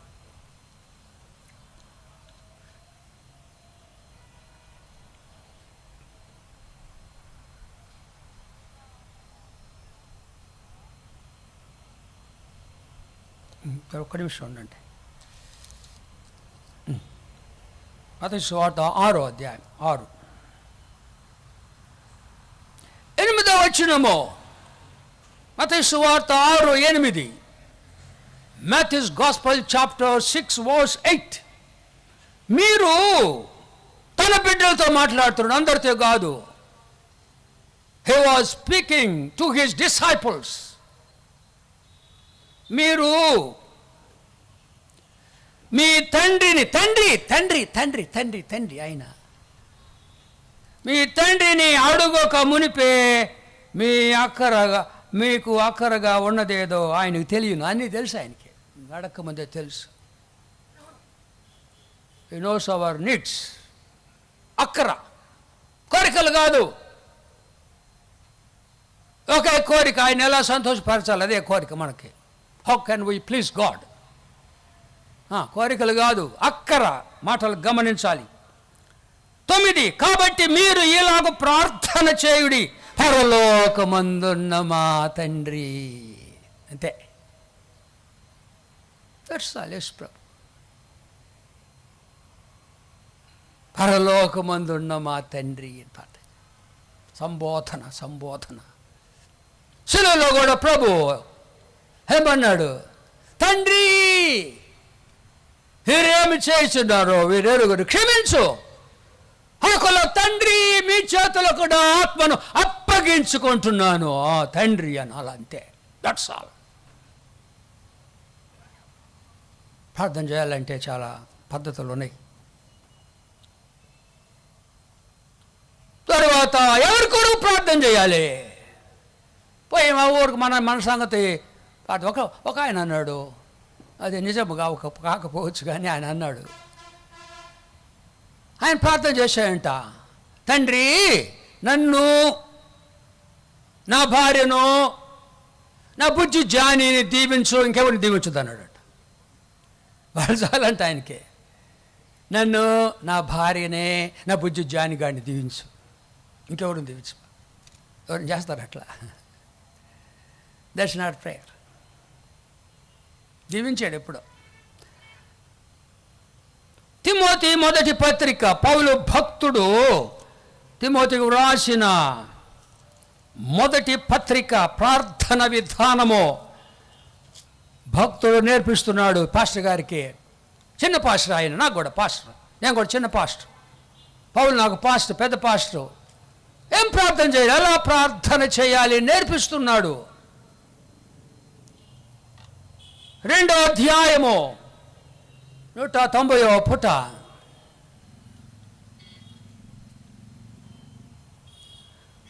ఒక్క నిమిషం ఉండండి. మత్తయి సువార్త 6వ అధ్యాయం 6, 8వ వచనము. మత్తయి సువార్త 6, 8. Matthew's gospel chapter 6 verse 8. మీరు తన బిడ్డలతో మాట్లాడుతున్నారు, అందరితో కాదు. He was speaking to his disciples. మీరు మీ తండ్రిని, తండ్రి ఆయన, మీ తండ్రిని అడుగొక మునిపే మీకు అక్కరగా ఉన్నదేదో ఆయనకు తెలియను. అన్నీ తెలుసు ఆయనకి, అడగకముందే తెలుసు. He knows our needs. అక్కర, కోరికలు కాదు. ఒకే కోరిక, ఆయన ఎలా సంతోషపరచాలి, అదే కోరిక మనకి. How can we please God. కోరికలు కాదు, అక్కర. మాటలు గమనించాలి. 9, కాబట్టి మీరు ఇలాగ ప్రార్థన చేయుడి, పరలోకమందున్న మా తండ్రి. అంతే. పరలోకమందున్న మా తండ్రి. సంబోధన. శిలువలో కూడా ప్రభు ఏమన్నాడు? తండ్రి, వీరేమి చేస్తున్నారో వీరెరుగురు క్షమించు. ఒకలో తండ్రి, మీ చేతులకు కూడా ఆత్మను అప్పగించుకుంటున్నాను. తండ్రి అనాలి, అంతే. That's all. ప్రార్థన చేయాలంటే చాలా పద్ధతులు ఉన్నాయి. తర్వాత ఎవరి కొరకు ప్రార్థన చేయాలి? పోయి మా ఊరికి మన సంగతి ఒక ఆయన అన్నాడు, అది నిజము కాకపోవచ్చు కానీ ఆయన అన్నాడు, ఆయన ప్రార్థన చేశాయంట, తండ్రి నన్ను, నా భార్యను, నా బుజ్జి జానీని దీవించు, ఇంకెవరిని దీవించదు అన్నాడట. వాళ్ళు చాలంట ఆయనకి, నన్ను, నా భార్యనే, నా బుజ్జి జాని గారిని దీవించు, ఇంకెవరిని దీవించు. ఎవరిని చేస్తారు అట్లా? That's not prayer. దీవించాడు ఎప్పుడో. తిమోతి మొదటి పత్రిక, పౌలు భక్తుడు తిమోతికి వ్రాసిన మొదటి పత్రిక ప్రార్థన విధానము భక్తుడు నేర్పిస్తున్నాడు పాస్టర్ గారికి. చిన్న పాస్టర్ ఆయన, నాకు కూడా పాస్టర్, నేను కూడా చిన్న పాస్టర్. పౌలు నాకు పాస్టర్, పెద్ద పాస్టర్. ఏం ప్రార్థన చేయాలి, ఎలా ప్రార్థన చేయాలి నేర్పిస్తున్నాడు. 2వ అధ్యాయము 190వ పుట.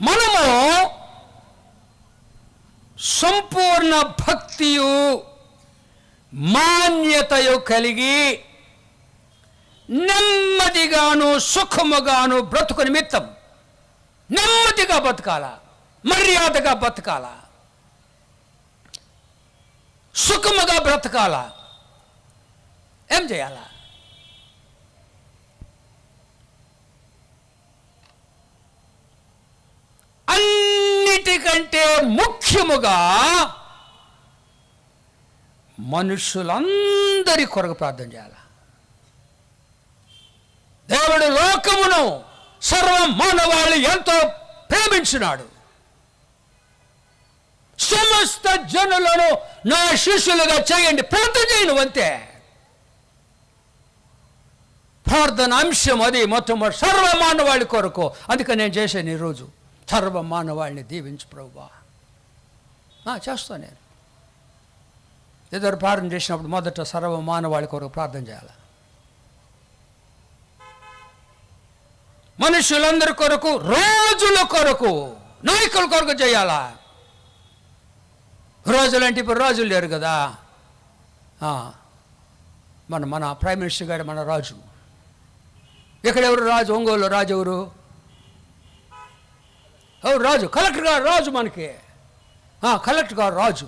మనము సంపూర్ణ భక్తియు మాన్యతయు కలిగి నెమ్మదిగాను సుఖముగాను బ్రతుకు నిమిత్తం నెమ్మదిగా బతకాల, మర్యాదగా బతకాల, సుఖముగా బ్రతకాల. ఏం చేయాలా? అన్నిటికంటే ముఖ్యముగా మనుషులందరి కొరకు ప్రార్థన చేయాలి. దేవుడు లోకమును సర్వ మానవాళి ఎంతో ప్రేమించినాడు. సమస్త జనులను నా శిష్యులుగా చేయండి, ప్రార్థన చేయను అంతే. ప్రార్థన అంశం అది మొట్టమొదటి సర్వ మానవాళి కొరకు. అందుకని నేను చేశాను ఈరోజు, సర్వ మానవాళిని దీవించు ప్రభువా. చేస్తాను నేను. ఇద్దరు ప్రార్థన చేసినప్పుడు మొదట సర్వ మానవాళి కొరకు ప్రార్థన చేయాలి. మనుషులందరి కొరకు, రోజుల కొరకు, నాయకుల కొరకు చేయాలా. రోజులంటే ఇప్పుడు రాజులు లేరు కదా. మన ప్రైమ్ మినిస్టర్ గారు మన రాజు. ఇక్కడ ఎవరు రాజు? ఒంగోలు రాజు ఎవరు? రాజు, కలెక్టర్ గారు రాజు మనకి. కలెక్టర్ గారు రాజు.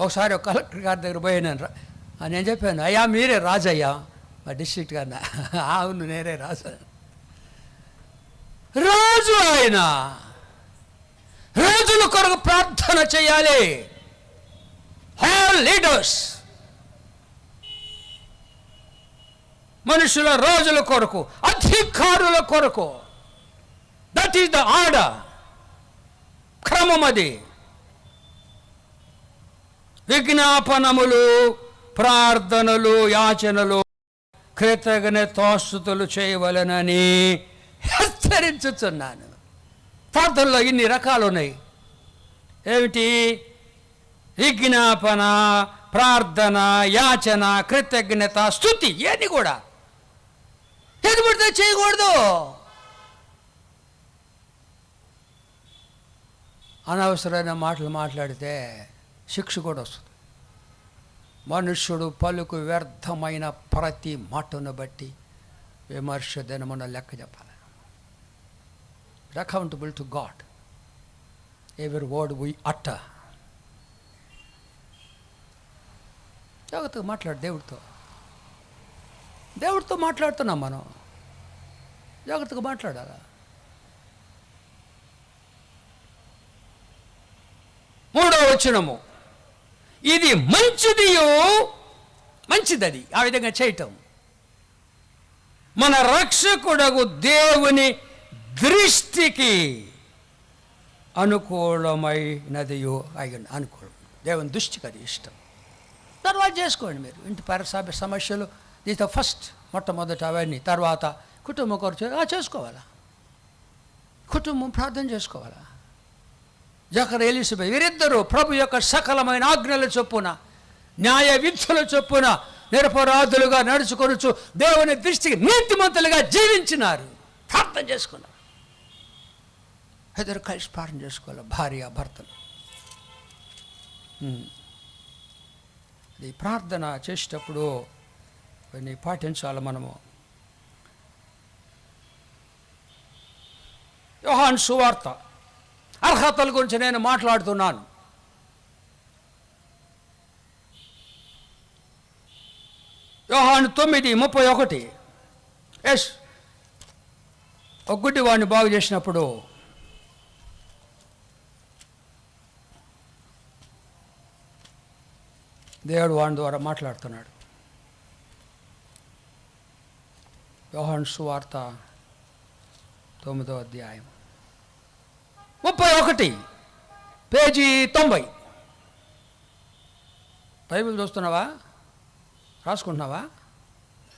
ఒకసారి ఒక కలెక్టర్ గారి దగ్గర పోయాను. నేను చెప్పాను, అయ్యా మీరే రాజు అయ్యా మా డిస్ట్రిక్ట్ గారిన. అవును నేనే రాజు. రాజు ఆయన. రోజుల కొరకు ప్రార్థన చేయాలి. ఆల్ లీడర్స్, మనుషుల రోజుల కొరకు, అధికారుల కొరకు. దట్ ఈస్ ద ఆర్డర్, క్రమం అది. విజ్ఞాపనములు, ప్రార్థనలు, యాచనలు, కృతజ్ఞతాస్తుతులు చేయవలెనని హెచ్చరించుచున్నాను. ప్రార్థనలో ఇన్ని రకాలు ఉన్నాయి. ఏమిటి? విజ్ఞాపన, ప్రార్థన, యాచన, కృతజ్ఞత, స్తుతి. ఇవన్నీ కూడా ఏది పడితే చేయకూడదు. అనవసరమైన మాటలు మాట్లాడితే శిక్ష కూడా వస్తుంది. మనుష్యుడు పలుకు వ్యర్థమైన ప్రతి మాటను బట్టి విమర్శ దినమున లెక్క చెప్పాలి. అకౌంటబుల్ టు గాడ్ ఎవరి వర్డ్ వి అట్టర్. జాగ్రత్తగా మాట్లాడు దేవుడితో మాట్లాడుతున్నాం మనం. జాగ్రత్తగా మాట్లాడాలా. 3వ వచనము, ఇది మంచిదది ఆ విధంగా చేయటం మన రక్షకుడగు దేవుని దృష్టికి అనుకూలమైనదియో అయిన అనుకూలం. దేవుని దృష్టికి అది ఇష్టం. తర్వాత చేసుకోండి మీరు ఇంటి పరిసర సమస్యలు. దీంతో ఫస్ట్ మొట్టమొదటి అవన్నీ. తర్వాత కుటుంబం కొరకు చేసుకోవాలా. కుటుంబం ప్రార్థన చేసుకోవాలా. జకర్యా, ఎలిజబెత్ వీరిద్దరూ ప్రభు యొక్క సకలమైన ఆజ్ఞల చొప్పున న్యాయ విధుల చొప్పున నిరపరాధులుగా నడుచుకొనుచు దేవుని దృష్టికి నీతిమంతులుగా జీవించినారు. ప్రార్థన చేసుకున్నారు. ఇద్దరు కలిసి ప్రార్థన చేసుకోవాలి, భార్య భర్తలు. ఈ ప్రార్థన చేసేటప్పుడు కొన్ని పాటించాలి మనము. యోహాను సువార్త అర్హతల గురించి నేను మాట్లాడుతున్నాను. యోహాను 9:31. ఎస్, ఒక గుడ్డి వాడిని బాగు చేసినప్పుడు దేవుడు వాడి ద్వారా మాట్లాడుతున్నాడు. యోహాను సువార్త 9వ అధ్యాయం 31, పేజీ 90. బైబిల్ చూస్తున్నావా? రాసుకుంటున్నావా?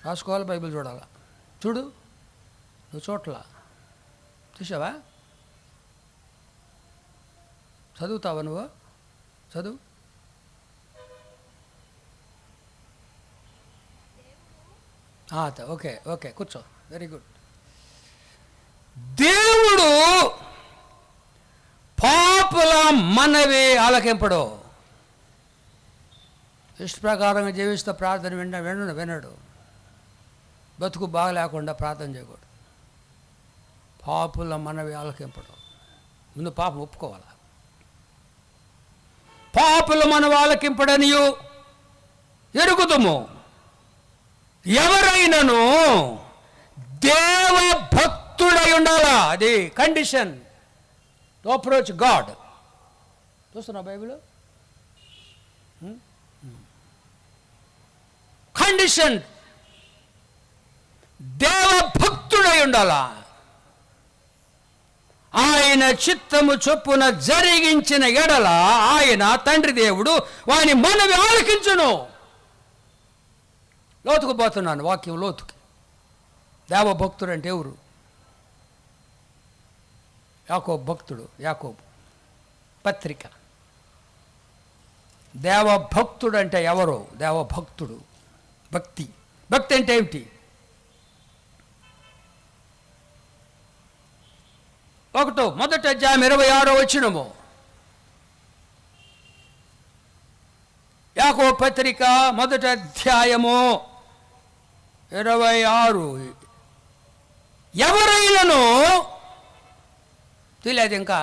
రాసుకోవాలి, బైబిల్ చూడాలా. చూడు, నువ్వు చోట్ల చూసావా? చదువుతావా నువ్వు? చదువు. ఓకే ఓకే, కూర్చో. Very good. దేవుడు పాపుల మనవి ఆలకింపడు. ఇష్ట ప్రకారంగా జీవిస్తే ప్రార్థన వినడు. బతుకు బాగా లేకుండా ప్రార్థన చేయకూడదు. పాపుల మనవి ఆలకింపడు. ముందు పాపం ఒప్పుకోవాలి. పాపుల మనవి ఆలకింపడనియు ఎరుగుదుము. ఎవరైనాను దేవ భక్తుడై ఉండాలా. అది కండిషన్ టు అప్రోచ్ గాడ్. చూస్తున్నా బైబిల్ కండిషన్, దేవ భక్తుడై ఉండాలా. ఆయన చిత్తము చొప్పున జరిగించిన ఎడల ఆయన తండ్రి దేవుడు వాని మనవి ఆలకించును. లోతుకు పోతున్నాను, వాక్యం లోతుకి. దేవ భక్తుడు అంటే ఎవరు? యాకోబు భక్తుడు. యాకోబు పత్రిక. దేవ భక్తుడు అంటే ఎవరు? దేవ భక్తుడు. భక్తి. భక్తి అంటే ఏమిటి? మొదటి అధ్యాయం 26వ వచనము. యాకోబు పత్రిక మొదటి అధ్యాయము 26. ఎవరైనాను తెలియదు ఇంకా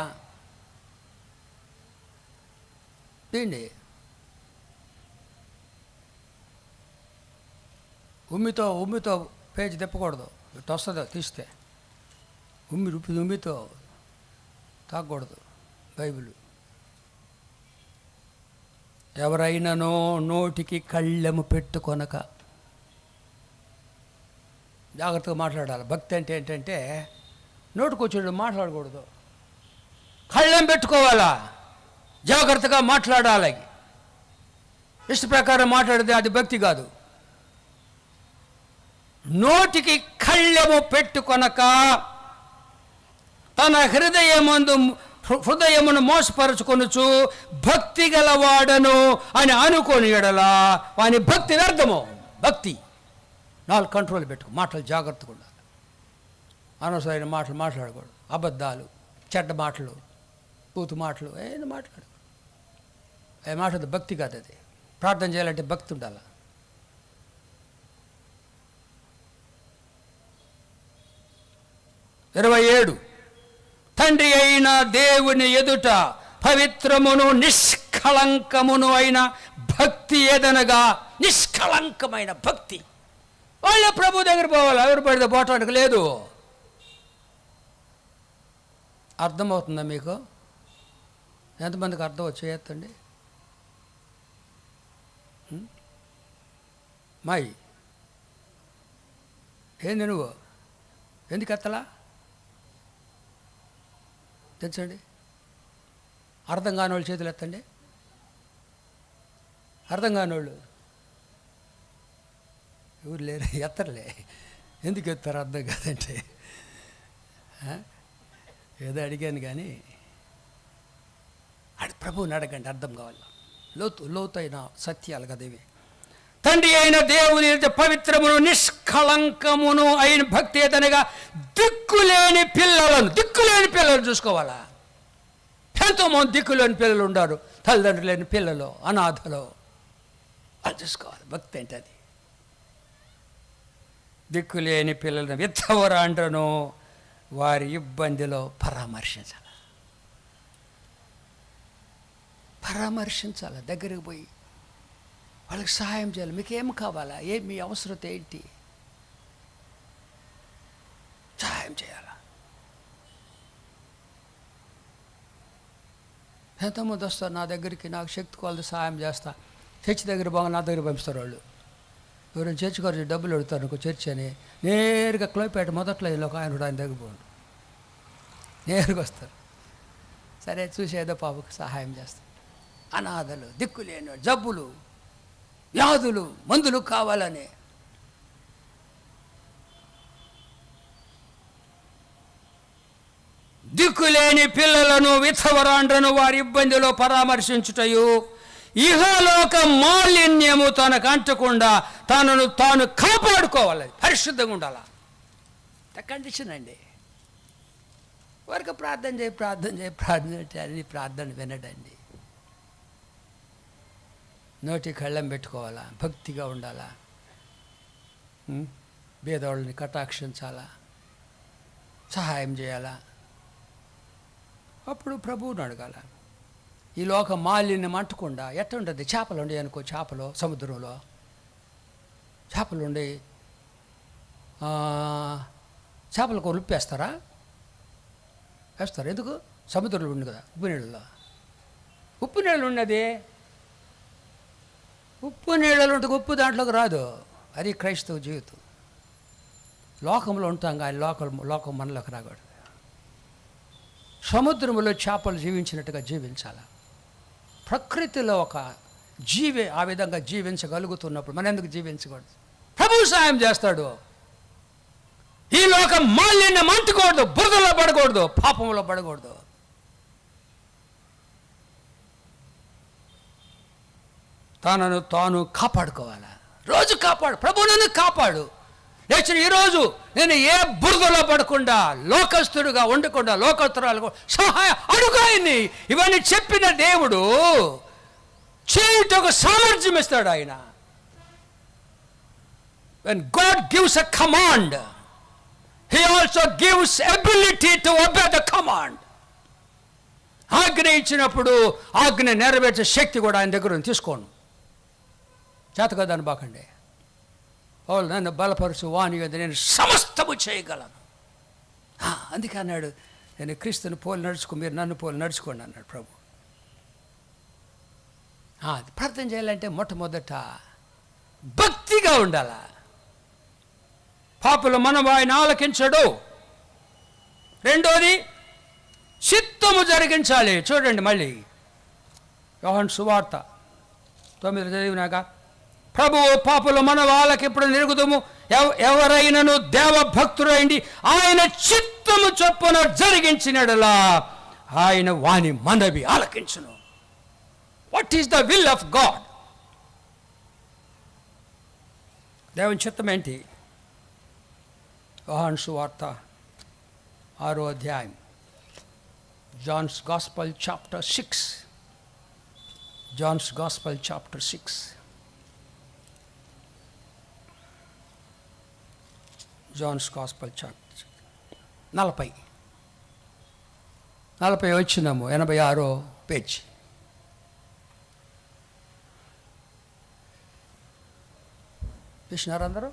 తీయండి. ఉమ్మితో పేజీ తిప్పకూడదు. ఇటు వస్తుందో తీస్తే ఉమ్మితో తాగకూడదు బైబిల్. ఎవరైనానో నోటికి కళ్ళెము పెట్టుకొనక. జాగ్రత్తగా మాట్లాడాలి. భక్తి అంటే ఏంటంటే నోటికొచ్చేటప్పుడు మాట్లాడకూడదు. కళ్ళెం పెట్టుకోవాలా, జాగ్రత్తగా మాట్లాడాలి. ఇష్ట ప్రకారం మాట్లాడితే అది భక్తి కాదు. నోటికి కళ్ళెము పెట్టుకొనక తన హృదయమును మోసపరుచుకొనుచు భక్తి గలవాడను అని అనుకోని ఎడలా వాని భక్తి వ్యర్థము. భక్తి 4 కంట్రోల్ పెట్టుకో. మాటలు జాగ్రత్తగా ఉండాలి. అనవసరమైన మాటలు మాట్లాడకూడదు. అబద్ధాలు, చెడ్డ మాటలు, పూతు మాటలు ఏమైనా మాట్లాడు. ఏ మాట్లాడదు, భక్తి కాదు అది. ప్రార్థన చేయాలంటే భక్తి ఉండాలి. ఇరవై 27. తండ్రి అయిన దేవుని ఎదుట పవిత్రమును నిష్కళంకమును అయిన భక్తి ఏదనగా నిష్కళంకమైన భక్తి. వాళ్ళే ప్రభు దగ్గర పోవాలి. ఎవరు పడితే పోవటానికి లేదు. అర్థమవుతుందా మీకు? ఎంతమందికి అర్థం వచ్చేయత్తండి? మాయి ఏంది నువ్వు ఎందుకు ఎత్తలా? తెచ్చండి. అర్థం కాని వాళ్ళు చేతులు ఎత్తండి. అర్థం కాని వాళ్ళు ఎవరు లేరు, ఎత్తరులే. ఎందుకు ఎత్తారు అర్థం కాదంటే? ఏదో అడిగాను కానీ ప్రభువుని అడగండి, అర్థం కావాలి. లోతైన సత్యాలు కదా ఇవి. తండ్రి అయిన దేవుని పవిత్రమును నిష్కళంకమును అయిన భక్తి ఏదనగా దిక్కులేని పిల్లలను చూసుకోవాలా. ఎంతోమంది దిక్కులేని పిల్లలు ఉన్నారు, తల్లిదండ్రులు లేని పిల్లలు, అనాథలు. అది చూసుకోవాలి. భక్తి అంటే అది. దిక్కులేని పిల్లలను విత్తవరాండ్రను వారి ఇబ్బందిలో పరామర్శించాలి. దగ్గరికి పోయి వాళ్ళకి సహాయం చేయాలి. మీకేం కావాలా, మీ అవసరత ఏంటి, సహాయం చేయాలా. ఎంతమంది వస్తారు నా దగ్గరికి, నాకు శక్తి కొలది సహాయం చేస్తా. చర్చి దగ్గర బాగా నా దగ్గర పంపిస్తారు వాళ్ళు. ఎవరైనా చర్చి కొరకు డబ్బులు అడుగుతారు ఇంకో చర్చి అని, నేరుగా క్లోపేట మొదట్లో ఒక ఆయన దగ్గర పోండి, నేరుగా వస్తారు. సరే చూసి ఏదో పాపకు సహాయం చేస్తారు. అనాథలు, దిక్కులేని, జబ్బులు, వ్యాధులు, మందులు కావాలని. దిక్కులేని పిల్లలను విధవరాండ్రను వారి ఇబ్బందిలో పరామర్శించుటయు, ఇహలోక మాలిన్యము తనకు అంటకుండా తనను తాను కాపాడుకోవాలి, పరిశుద్ధంగా ఉండాలి. కండిషన్ అండి. వారికి ప్రార్థన చేయాలి. ప్రార్థన వినడండి. నోటి కళ్ళం పెట్టుకోవాలా, భక్తిగా ఉండాలా, భేదవాళ్ళని కటాక్షించాలా, సహాయం చేయాలా. అప్పుడు ప్రభువుని అడగాల. ఈ లోక మాలిన్యం అంటకుండా ఎట్టుంటుంది. చేపలు ఉండే అనుకో, చేపలు సముద్రంలో చేపలు ఉండి చేపలకు ఉప్పేస్తారా? వేస్తారు. ఎందుకు? సముద్రంలో ఉంది కదా, ఉప్పు నీళ్ళలో. ఉప్పు నీళ్ళు ఉన్నది, ఉప్పు నీళ్ళలో ఉంటుంది, ఉప్పు దాంట్లోకి రాదు. అది క్రైస్తవ జీవితం. లోకంలో ఉంటాం కానీ లోకం మనలోకి రాకూడదు. సముద్రంలో చేపలు జీవించినట్టుగా జీవించాలి. ప్రకృతిలో ఒక జీవి ఆ విధంగా జీవించగలుగుతున్నప్పుడు మనం ఎందుకు జీవించకూడదు? ప్రభువు సాయం చేస్తాడు. ఈ లోకం మాలిన్యం అంటుకూడదు, బురదలో పడకూడదు, పాపంలో పడకూడదు. తనను తాను కాపాడుకోవాలి. రోజు కాపాడు, ప్రభు నన్ను కాపాడు. లేచిన ఈరోజు నేను ఏ బురదలో పడకుండా, లోకస్తుడుగా ఉండకుండా, లోకస్తురాలు సహాయం అడుగాయని ఇవన్నీ చెప్పిన దేవుడు చేయుటకు సామర్థ్యం ఇస్తాడు ఆయన. When God gives a command, He also gives ability to obey the command. ఆజ్ఞ ఇచ్చినప్పుడు ఆజ్ఞ నెరవేర్చే శక్తి కూడా ఆయన దగ్గర తీసుకోను. చేత కదా అనుబాకండి. వాళ్ళు నన్ను బలపరుచు వాని యొద్ద నేను సమస్తము చేయగలను. అందుకే అన్నాడు, నేను క్రీస్తుని పోలి నడుచుకో, మీరు నన్ను పోలి నడుచుకోండి అన్నాడు ప్రభు. ప్రార్థన చేయాలంటే మొట్టమొదట భక్తిగా ఉండాల. పాపులు మనం ఆయన ఆలకించడు. రెండోది చిత్తము జరిగించాలి. చూడండి మళ్ళీ యోహాను సువార్త 9 చదివినాక, ప్రభువు పాపులు మన వాళ్ళకి ఇప్పుడు నిరుగుదము, ఎవరైనాను దేవభక్తుడైంది ఆయన చిత్తము చొప్పున జరిగించినడలా ఆయన వాని మనవి ఆలకించును. What is the will of God? దేవుని చిత్తం ఏంటి? యోహాను సువార్త 6వ అధ్యాయం, John's gospel chapter 6. John's gospel chapter 6. John's gospel chapter 40 వచ్చినాము, 86వ పేజ్. చూసినారు అందరూ?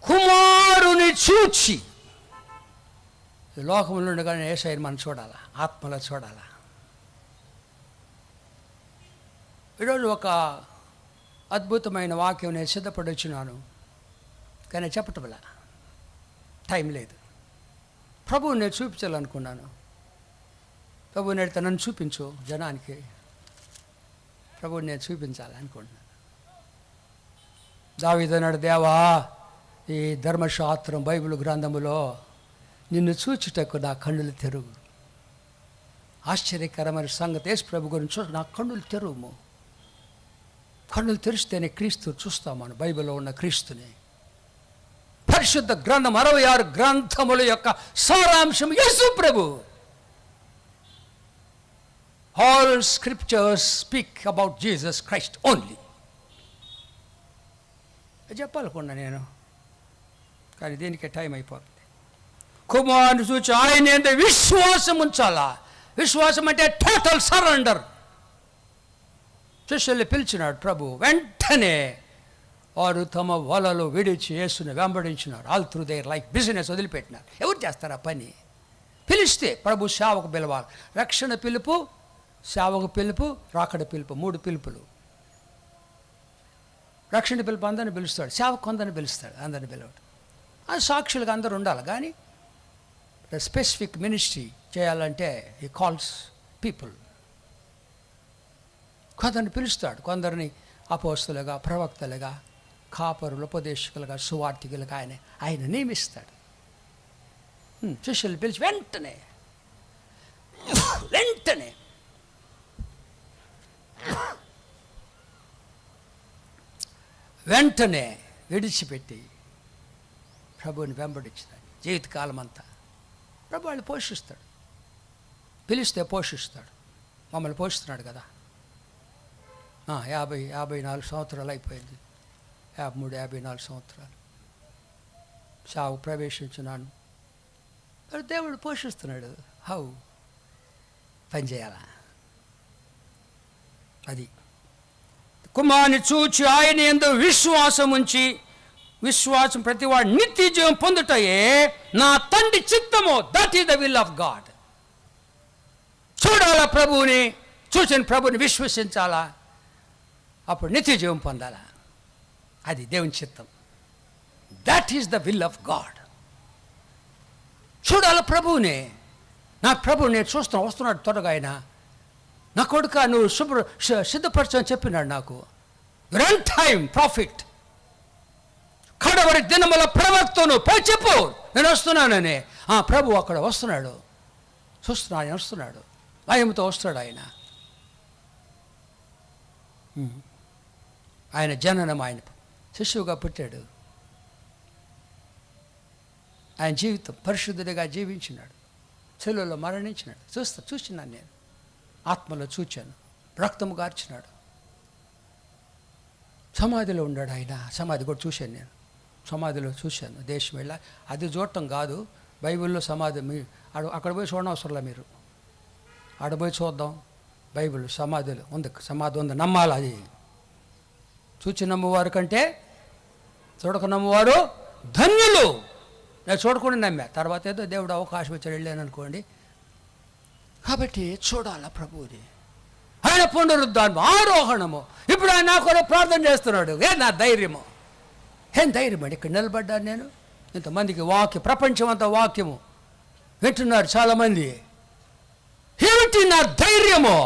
కుమారుని చూచి, లోకంలో ఉండగానే యేసయ్యను మనం చూడాలా, ఆత్మలో చూడాలా. ఈరోజు ఒక అద్భుతమైన వాక్యం నేను సిద్ధపడి వచ్చినాను, కానీ చెప్పటంలా టైం లేదు. ప్రభువు నేను చూపించాలనుకున్నాను. ప్రభువు నేడితే నన్ను చూపించు జనానికి. ప్రభువు నేను చూపించాలనుకుంటున్నాను. దావీదు అన్నాడు, దేవా ఈ ధర్మశాస్త్రం బైబిల్ గ్రంథములో నిన్ను చూచుటకు నా కన్నులు తెరుగు. ఆశ్చర్యకరమైన సంగతి యేసు ప్రభు గురించి నా కన్నులు తెరువు. కన్నులు తెరిస్తేనే క్రీస్తు చూస్తాం మనం, బైబిల్లో ఉన్న క్రీస్తుని. పరిశుద్ధ గ్రంథం 66 గ్రంథముల యొక్క సారాంశం యేసు ప్రభు. All scriptures speak about Jesus Christ only. చెప్పాలనుకున్నా నేను, కానీ దీనికే టైం అయిపోతుంది. కుమారుని చూచి ఆయన ఏంటంటే విశ్వాసం ఉంచాలా. విశ్వాసం అంటే టోటల్ సరెండర్. శిష్యుల్ని పిలిచినాడు ప్రభు. వెంటనే వారు తమ వలలో విడిచి యేసుని వెంబడించినారు. All through their life business వదిలిపెట్టినారు. ఎవరు చేస్తారు ఆ పని? పిలిస్తే ప్రభు సేవకు పిలవాలి. రక్షణ పిలుపు, సేవకు పిలుపు, రాకడ పిలుపు, 3 పిలుపులు. రక్షణ పిలుపు అందరిని పిలుస్తాడు, సేవకు అందరిని పిలుస్తాడు, అందరిని పిలవడు. అది సాక్షులుగా అందరూ ఉండాలి. కానీ స్పెసిఫిక్ మినిస్ట్రీ చేయాలంటే హీ కాల్స్ పీపుల్. కొందరిని పిలుస్తాడు, కొందరిని అపోస్తులుగా, ప్రవక్తలుగా, కాపరులు, ఉపదేశకులుగా, సువార్థికులుగా ఆయన నియమిస్తాడు. శిష్యులు పిలిచి వెంటనే విడిచిపెట్టి ప్రభువుని వెంబడించినాడు. జీవితకాలం అంతా ప్రభు వాళ్ళు పోషిస్తాడు. పిలిస్తే పోషిస్తాడు. మమ్మల్ని పోషిస్తున్నాడు కదా. 54 సంవత్సరాలు అయిపోయింది. 53-54 సంవత్సరాలు సాగు ప్రవేశించున్నాను. దేవుడు పోషిస్తున్నాడు. హౌ పనిచేయాలా? అది కుమారుని చూచి ఆయన యందు విశ్వాసం ఉంచి, విశ్వాసం ప్రతివాడు నిత్య జీవం పొందుటయే నా తండ్రి చిత్తము. That is the will of God. చూడాలా ప్రభువుని, చూసిన ప్రభుని విశ్వసించాలా, అప్పుడు నిత్య జీవం పొందాలా. అది దేవుని చిత్తం. That is the will of God. చూడాల ప్రభువుని. నా ప్రభువు నేను చూస్తున్నా, వస్తున్నాడు త్వరగా. ఆయన నా కొడుక నువ్వు సిద్ధపరచని చెప్పినాడు నాకు. రన్ టైం ప్రాఫిట్, కడవరి దినముల ప్రవక్తను పోయి చెప్పు నేను వస్తున్నానని. ప్రభు అక్కడ వస్తున్నాడు, చూస్తున్నా, ఆయన వస్తున్నాడు, భయంతో వస్తాడు. ఆయన జననం, ఆయన శిశువుగా పుట్టాడు. ఆయన జీవితం పరిశుద్ధుడిగా జీవించినాడు, చెలువలో మరణించినాడు. చూసినాను నేను, ఆత్మలో చూచాను. రక్తము గార్చినాడు. సమాధిలో ఉన్నాడు ఆయన. సమాధి కూడా చూశాను నేను, సమాధిలో చూశాను. దేశం వెళ్ళా, అది చూడటం కాదు, బైబిల్లో సమాధి అక్కడ పోయి చూడనవసరంలా మీరు. ఆడ పోయి చూద్దాం. బైబిల్ సమాధిలో ఉంది, సమాధి ఉంది, నమ్మాలి. అది చూచి నమ్మువారు కంటే చూడక నమ్మువారు ధన్యులు. నేను చూడకుండా నమ్మా, తర్వాత ఏదో దేవుడు అవకాశం ఇచ్చాడు వెళ్ళాను అనుకోండి. కాబట్టి చూడాలా ప్రభువుని. ఆయన పునరుద్ధానం, ఆరోహణము. ఇప్పుడు ఆయన నా కూడా ప్రార్థన చేస్తున్నాడు. నా ధైర్యము, ఏం ధైర్యం అండి. ఇక్కడ నిలబడ్డాను నేను, ఇంతమందికి వాక్యం, ప్రపంచం అంతా వాక్యము వింటున్నారు చాలామంది. ఏమిటి నా ధైర్యము?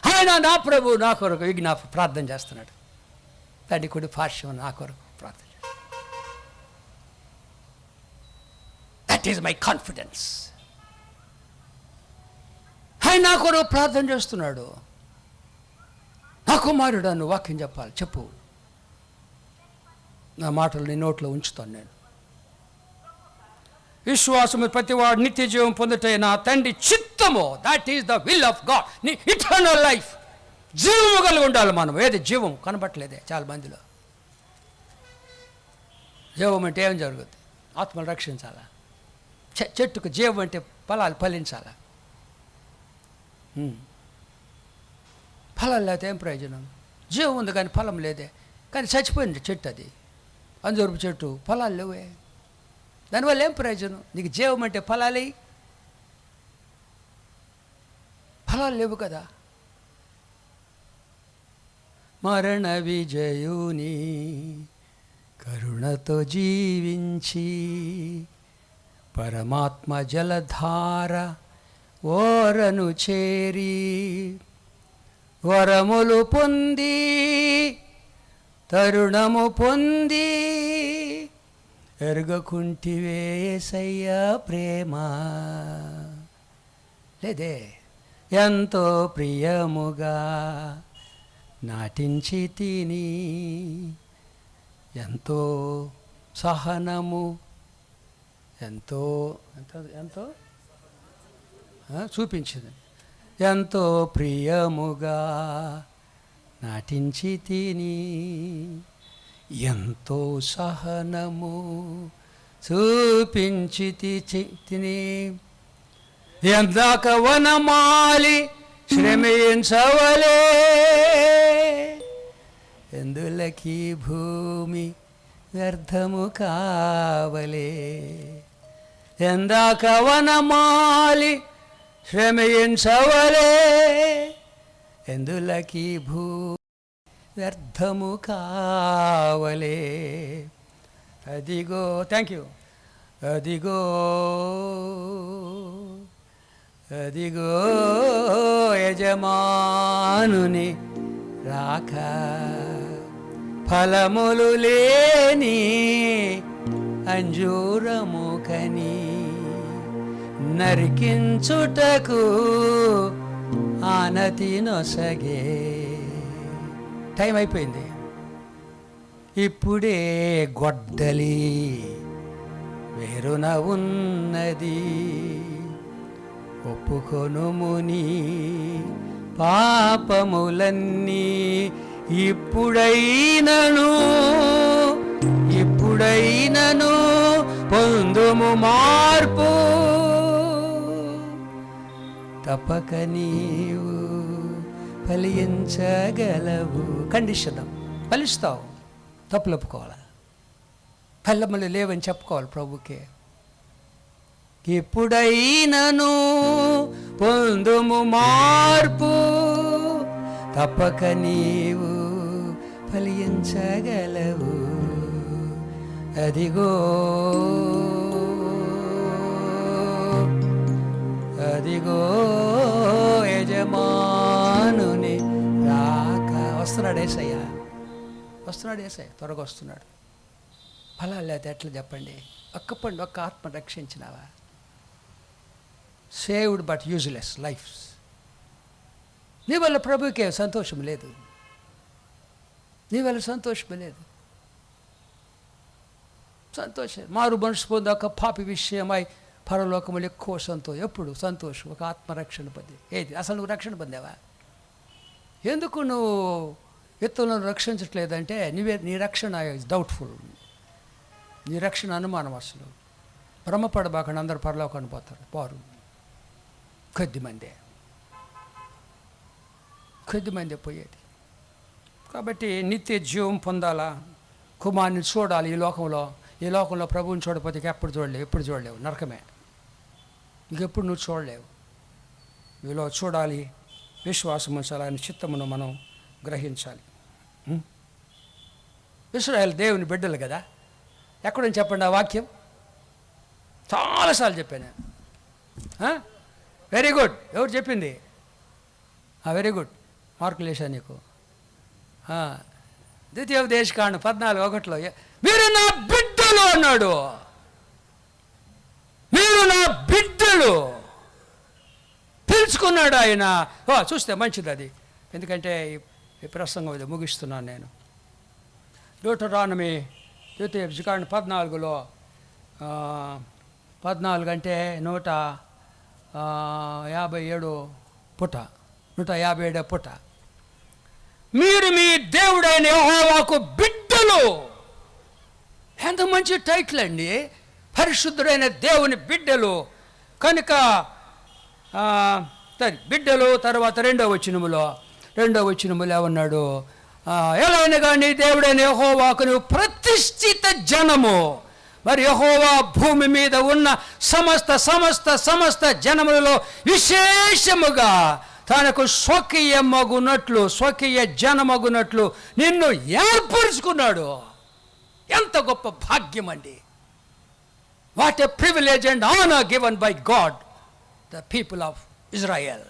ఆయన నా ప్రభు నా కొరకు విజ్ఞాపన ప్రార్థన చేస్తున్నాడు. తండ్రి కుడి పార్శ్వం నా కొరకు ప్రార్థన చేస్తున్నాడు. That is my confidence. ఆయన నా కొరకు ప్రార్థన చేస్తున్నాడు. నా కుమారుడు నువ్వు వాక్యం చెప్పాలి, చెప్పు. నా మాటలు నీ నోట్లో ఉంచుతాను నేను. విశ్వాసము ప్రతివాడు నిత్య జీవం పొందుటే నా తండ్రి చిత్తము. That is the will of God. నీ ఇటర్నల్ లైఫ్, జీవము కలిగి ఉండాలి మనం. ఏది జీవం కనబట్టలేదే చాలా మందిలో. జీవం అంటే ఏం జరుగుతుంది? ఆత్మలు రక్షించాలా. చెట్టుకు జీవం అంటే ఫలాలు ఫలించాలా. ఫలాలు లేకపోతే ఏం ప్రయోజనం? జీవం ఉంది కానీ ఫలం లేదే. కానీ చచ్చిపోయింది చెట్టు, అది అంజూరపు చెట్టు, ఫలాలు లేవే. దానివల్ల ఏం ప్రయోజనం? నీకు జీవం అంటే ఫలాలు లేవు కదా. మరణ విజయుని కరుణతో జీవించి పరమాత్మ జలధార ఓరను చేరి వరములు పొంది తరుణము పొంది ఎరుగకుంటివే యేసయ్యా ప్రేమ. లేదే ఎంతో ప్రియముగా నాటించి తిని, ఎంతో సహనము, ఎంతో ఎంతో ఎంతో చూపించింది. ఎంతో ప్రియముగా నాటించి తిని, ఎంతో సహనము చూపించి తిని, ఎందాక వనమాలి శ్రమించవలే, ఎందులకి భూమి వ్యర్థము కావలే. ఎందాక వనమాలి శ్రమించవలే, ఎందులకి భూమి వ్యర్థము కావలే. అదిగో, థ్యాంక్ యూ. అదిగో అదిగో యజమానుని రాక, ఫలములు లేని అంజూరము కని, నరికించుటకు ఆనతి నొసగే. టైం అయిపోయింది. ఇప్పుడే గొడ్డలి వేరున ఉన్నది, ఒప్పుకొనుముని పాపములన్నీ. ఇప్పుడైనను పొందుము మార్పు, తప్పక నీవు ఫలించగలవు. కండిషన్, ఫలిస్తావు, తప్పులు ఒప్పుకోవాలి, ఫలములు లేవని చెప్పుకోవాలి ప్రభుకే. ఇప్పుడైనను పొందుము మార్పు, తప్పక నీవు ఫలించగలవు. అదిగో అదిగో యజమానుని రాక. వస్తున్నాడు యేసయ్య, వస్తున్నాడు యేసయ్య, త్వరగా వస్తున్నాడు. ఫలాలు లేకపోతే ఎట్లా చెప్పండి? ఒక్క ఆత్మ రక్షించినావా? Saved but useless lifes. నీ వల్ల ప్రభుకే సంతోషం లేదు, నీ వల్ల సంతోషం లేదు. సంతోషం మారు మనసు పొందాక పాపి విషయమై పరలోకములు ఎక్కువ సంతోషం. ఎప్పుడు సంతోషం? ఒక ఆత్మరక్షణ పొంది. ఏది అసలు నువ్వు రక్షణ పొందావా? ఎందుకు నువ్వు ఇతరులను రక్షించట్లేదంటే నీ రక్షణ ఇస్ డౌట్ఫుల్, నీ రక్షణ అనుమానం. అసలు భ్రమపడబాకండి, అందరు పరలోకాన్ని పోతారు, పోరు. కొద్దిమందే పోయేది. కాబట్టి నిత్య జీవం పొందాలా, కుమారుని చూడాలి ఈ లోకంలో ప్రభువుని చూడకపోతే ఎప్పుడు చూడలేవు, నరకమే. ఇంకెప్పుడు నువ్వు చూడలేవు. మీలో చూడాలి, విశ్వాసం ఉంచాలి, ఆయన చిత్తమును మనం గ్రహించాలి. ఇశ్రాయేలు దేవుని బిడ్డలు కదా. ఎక్కడని చెప్పండి ఆ వాక్యం? చాలాసార్లు చెప్పాను. Very good. ఎవరు చెప్పింది? వెరీ గుడ్, మార్కులు వేసాను నీకు. ద్వితీయోపదేశకాండం 14:1 మీరు నా బిడ్డలు అన్నాడు. మీరు నా బిడ్డలు పిలుచుకున్నాడు ఆయన. చూస్తే మంచిది అది. ఎందుకంటే ఈ ప్రసంగం ఇది ముగిస్తున్నాను నేను. డ్యూటరానమీ ద్వితీయోపదేశకాండం 14 అంటే 157 పుట, 157 పుట. మీరు మీ దేవుడైన యెహోవాకు బిడ్డలు. ఎంత మంచి టైటిల్ అండి, పరిశుద్ధుడైన దేవుని బిడ్డలు. కనుక బిడ్డలు. తర్వాత రెండవ వచనములో ఏమన్నాడు? ఎలా అయినా కానీ దేవుడైన యెహోవాకు నువ్వు ప్రతిష్ఠిత జనము. మరి యెహోవా భూమి మీద ఉన్న సమస్త జనములలో విశేషముగా తనకు స్వకీయ జనమగునట్లు నిన్ను ఏర్పరుచుకున్నాడు. ఎంత గొప్ప భాగ్యం అండి. What a privilege and honour given by God the people of Israel.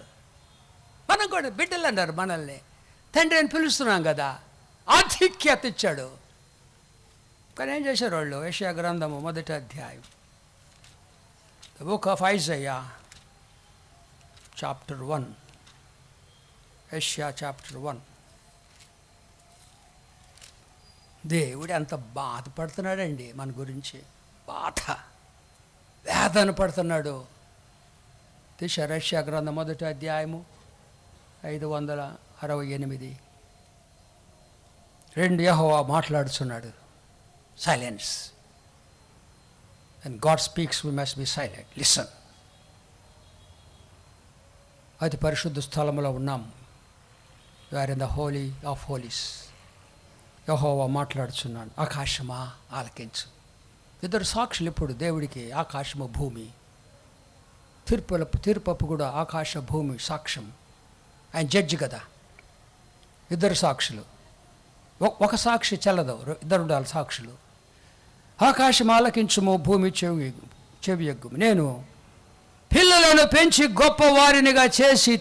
మనం కూడా బిడ్డలు అన్నారు మనల్ని. తండ్రి అని పిలుస్తున్నాం కదా, ఆధిక్యత ఇచ్చాడు. కానీ ఏం చేశారు వాళ్ళు? యెషయా గ్రంథము 1వ అధ్యాయం, the book of Isaiah chapter 1. యెషయా చాప్టర్ 1. దేవుడు ఎంత బాధపడుతున్నాడండి మన గురించి, వేదన పడుతున్నాడు. తీశారు యెషయా గ్రంథం 1వ అధ్యాయము 568. 2 యెహోవా మాట్లాడుతున్నాడు. Silence. When God speaks, we must be silent. Listen. అతి పరిశుద్ధ స్థలంలో ఉన్నాం. We are in the holy of holies. యెహోవా మాట్లాడుచున్నాడు. ఆకాశమా ఆలకించు. 2 సాక్షులు ఇప్పుడు దేవుడికి, ఆకాశము భూమి. తీర్పపు కూడా ఆకాశ భూమి సాక్ష్యం. ఆయన జడ్జి కదా. 2 సాక్షులు. ఒక సాక్షి చెల్లదు, 2 ఉండాలి సాక్షులు. ఆకాశం ఆలకించుము, భూమి చెవి ఎగ్గుము. నేను పిల్లలను పెంచి గొప్ప వారినిగా చేసి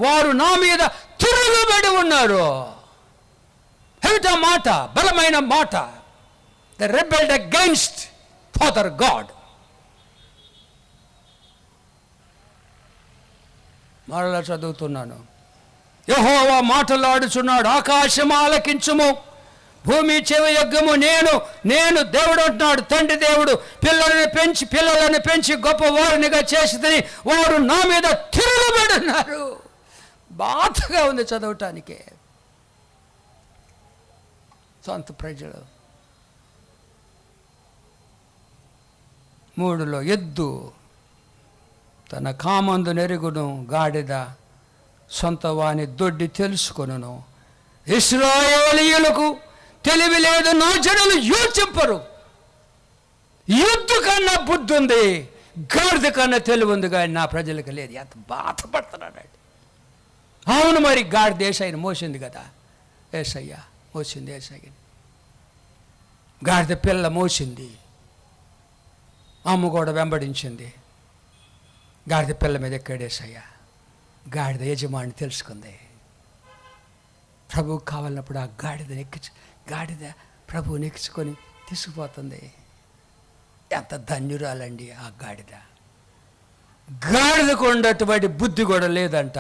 వారు నా మీద తిరుగుబడి ఉన్నారు. ఏమిటా మాట? బలమైన మాట. The rebelled against father God. మరలా చదువుతున్నాను. యెహోవా మాటలాడుచున్నాడు. ఆకాశం ఆలకించుము, భూమి చెవియొగ్గము. నేను దేవుడు అంటున్నాడు, తండ్రి దేవుడు. పిల్లలను పెంచి గొప్ప వారినిగా చేసి వారు నా మీద తిరుగుబడున్నారు. బాధగా ఉంది చదవటానికే. సొంత ప్రజలు. 3లో ఎద్దు తన కామందు నెరుగును, గాడిద సొంత వాని దొడ్డి తెలుసుకొనును. ఇశ్రాయేలీయులకు తెలివి లేదు, నా జనులు యోచింపరు. ఎద్దు కన్నా బుద్ధి ఉంది, గాడిద కన్నా తెలివి ఉంది, కానీ నా ప్రజలకు లేదు. ఎంత బాధపడుతున్నాడు. అవును, మరి గాడిద ఏసయ్యను మోసింది కదా. ఏసయ్య మోసింది ఏసయ్యని. గాడిద పిల్ల మోసింది, అమ్మ కూడా వెంబడించింది. గాడిద పిల్ల మీద ఎక్కాడేసయ్య. గాడిద యజమాని తెలుసుకుంది. ప్రభువు కావాలన్నప్పుడు ఆ గాడిద ప్రభువుని ఎక్కించుకొని తీసుకుపోతుంది. ఎంత ధన్యురాలండి ఆ గాడిద. గాడిదకు ఉన్నటువంటి బుద్ధి కూడా లేదంట.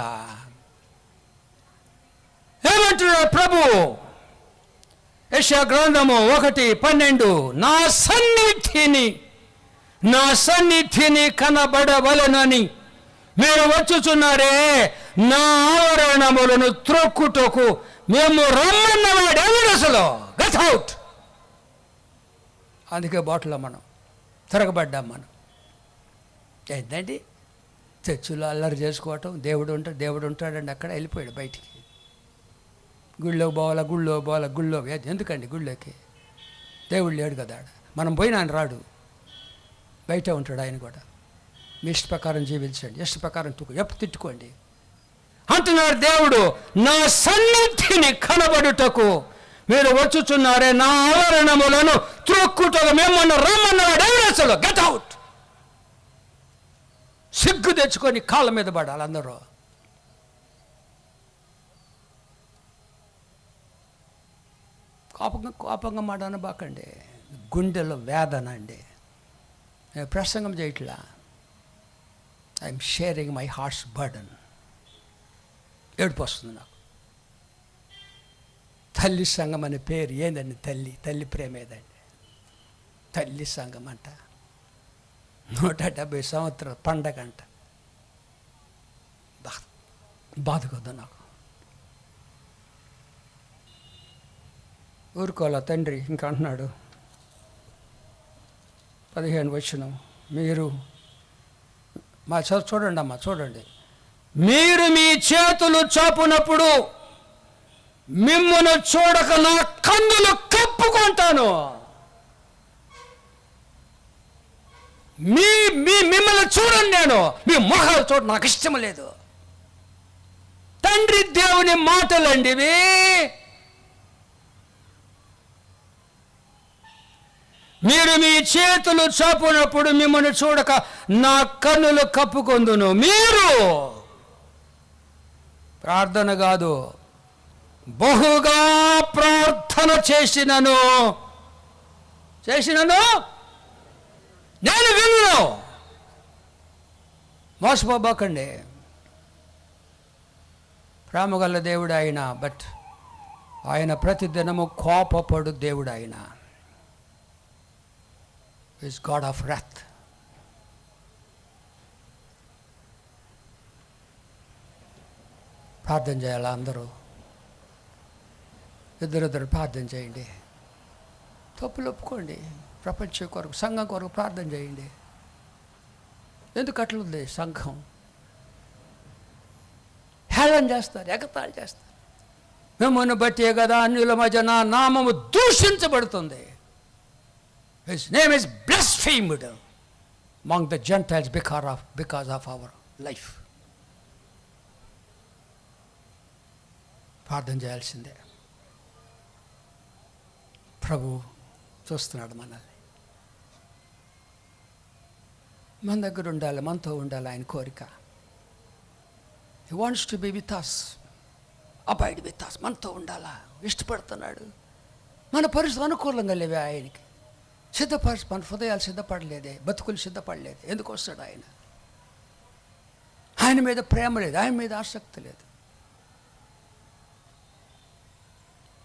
ఏమంటున్నాడు ప్రభు? యెషయా గ్రంథము 1:12. నా సన్నిధిని కనబడవలెనని మీరు వచ్చుచున్నారే, నా ఆవరణములను త్రొక్కుటకు మేము రమ్మన్నవాడు ఎవడు అసలు? Get out. అందుకే బాటలో మనం తిరగబడ్డాం. మనం ఏంటండి చర్చిలో అల్లరి చేసుకోవటం. దేవుడు ఉంటాడండి అక్కడ. వెళ్ళిపోయాడు బయటికి. గుళ్ళో పోవాలా. ఎందుకండి గుళ్ళోకి? దేవుడు లేడు కదా. మనం పోయినా ఆయన రాడు, బయట ఉంటాడు ఆయన కూడా. మీ ఇష్ట ప్రకారం జీవించండి, ఇష్ట ప్రకారం ఎప్పుడు తిట్టుకోండి అంటున్నాడు దేవుడు. నా సన్నిధిని కనబడుటకు మీరు వచ్చుచున్నారే, నా ఆవరణములను త్రొక్కుటకు మిమ్మల్ని రమ్మన్నవాడు ఎవరు అసలు? Get out. సిగ్గు తెచ్చుకొని కాళ్ళ మీద పడాలి అందరూ. కోపంగా మాట అనబాకండి. గుండెలో వేదన అండి. నేను ప్రసంగం చేయట్లా. I'm sharing my hearts burden. ఏడుపు వస్తుంది నాకు. తల్లి సంఘం అనే పేరు ఏందండి? తల్లి ప్రేమ ఏదండి? తల్లి సంఘం అంట. 170 సంవత్సరాల పండగ అంట. బాధకొద్దు నాకు. ఊరుకోవాలా తండ్రి. ఇంకా అంటున్నాడు 15 వచనం. మీరు చూడండి అమ్మా, చూడండి. మీరు మీ చేతులు చాపునప్పుడు మిమ్మల్ని చూడక నా కన్నులు కప్పుకుంటాను. మిమ్మల్ని చూడండి, నేను మీ మొహాలు చూడ నాకు ఇష్టం లేదు. తండ్రి దేవుని మాటలండి ఇవి. మీరు మీ చేతులు చాపునప్పుడు మిమ్మల్ని చూడక నా కన్నులు కప్పుకొందును. మీరు ప్రార్థన కాదు, బహుగా ప్రార్థన చేసినను నేను విన్ను. మోసపోబాకండి. ప్రేమగల దేవుడు ఆయన, బట్ ఆయన ప్రతిదినము కోపపడు దేవుడు ఆయన. Is God of wrath. ప్రార్థన చేయాలా అందరూ? ఇద్దరిద్దరు ప్రార్థన చేయండి. తప్పులు ఒప్పుకోండి. ప్రపంచం కొరకు, సంఘం కొరకు ప్రార్థన చేయండి. ఎందుకు అట్లుంది సంఘం? హేళన చేస్తారు, ఎగతాళి చేస్తారు. మిమ్మల్ని బట్టే కదా అన్యుల మధ్య నా నామము దూషించబడుతుంది. His name is blasphemed among the gentiles because of our life. ప్రార్థన చేయాల్సిందే. ప్రభు చూస్తున్నాడు మనల్ని. మన దగ్గర ఉండాలి, మనతో ఉండాలి ఆయన కోరిక. He wants to be with us, abide with us. మనతో ఉండాలా ఇష్టపడుతున్నాడు. మన పరిస్థితి అనుకూలంగా లేవే ఆయనకి. మన హృదయాలు సిద్ధపడలేదే, బతుకులు సిద్ధపడలేదు. ఎందుకు వస్తాడు ఆయన? ఆయన మీద ప్రేమ లేదు, ఆయన మీద ఆసక్తి లేదు.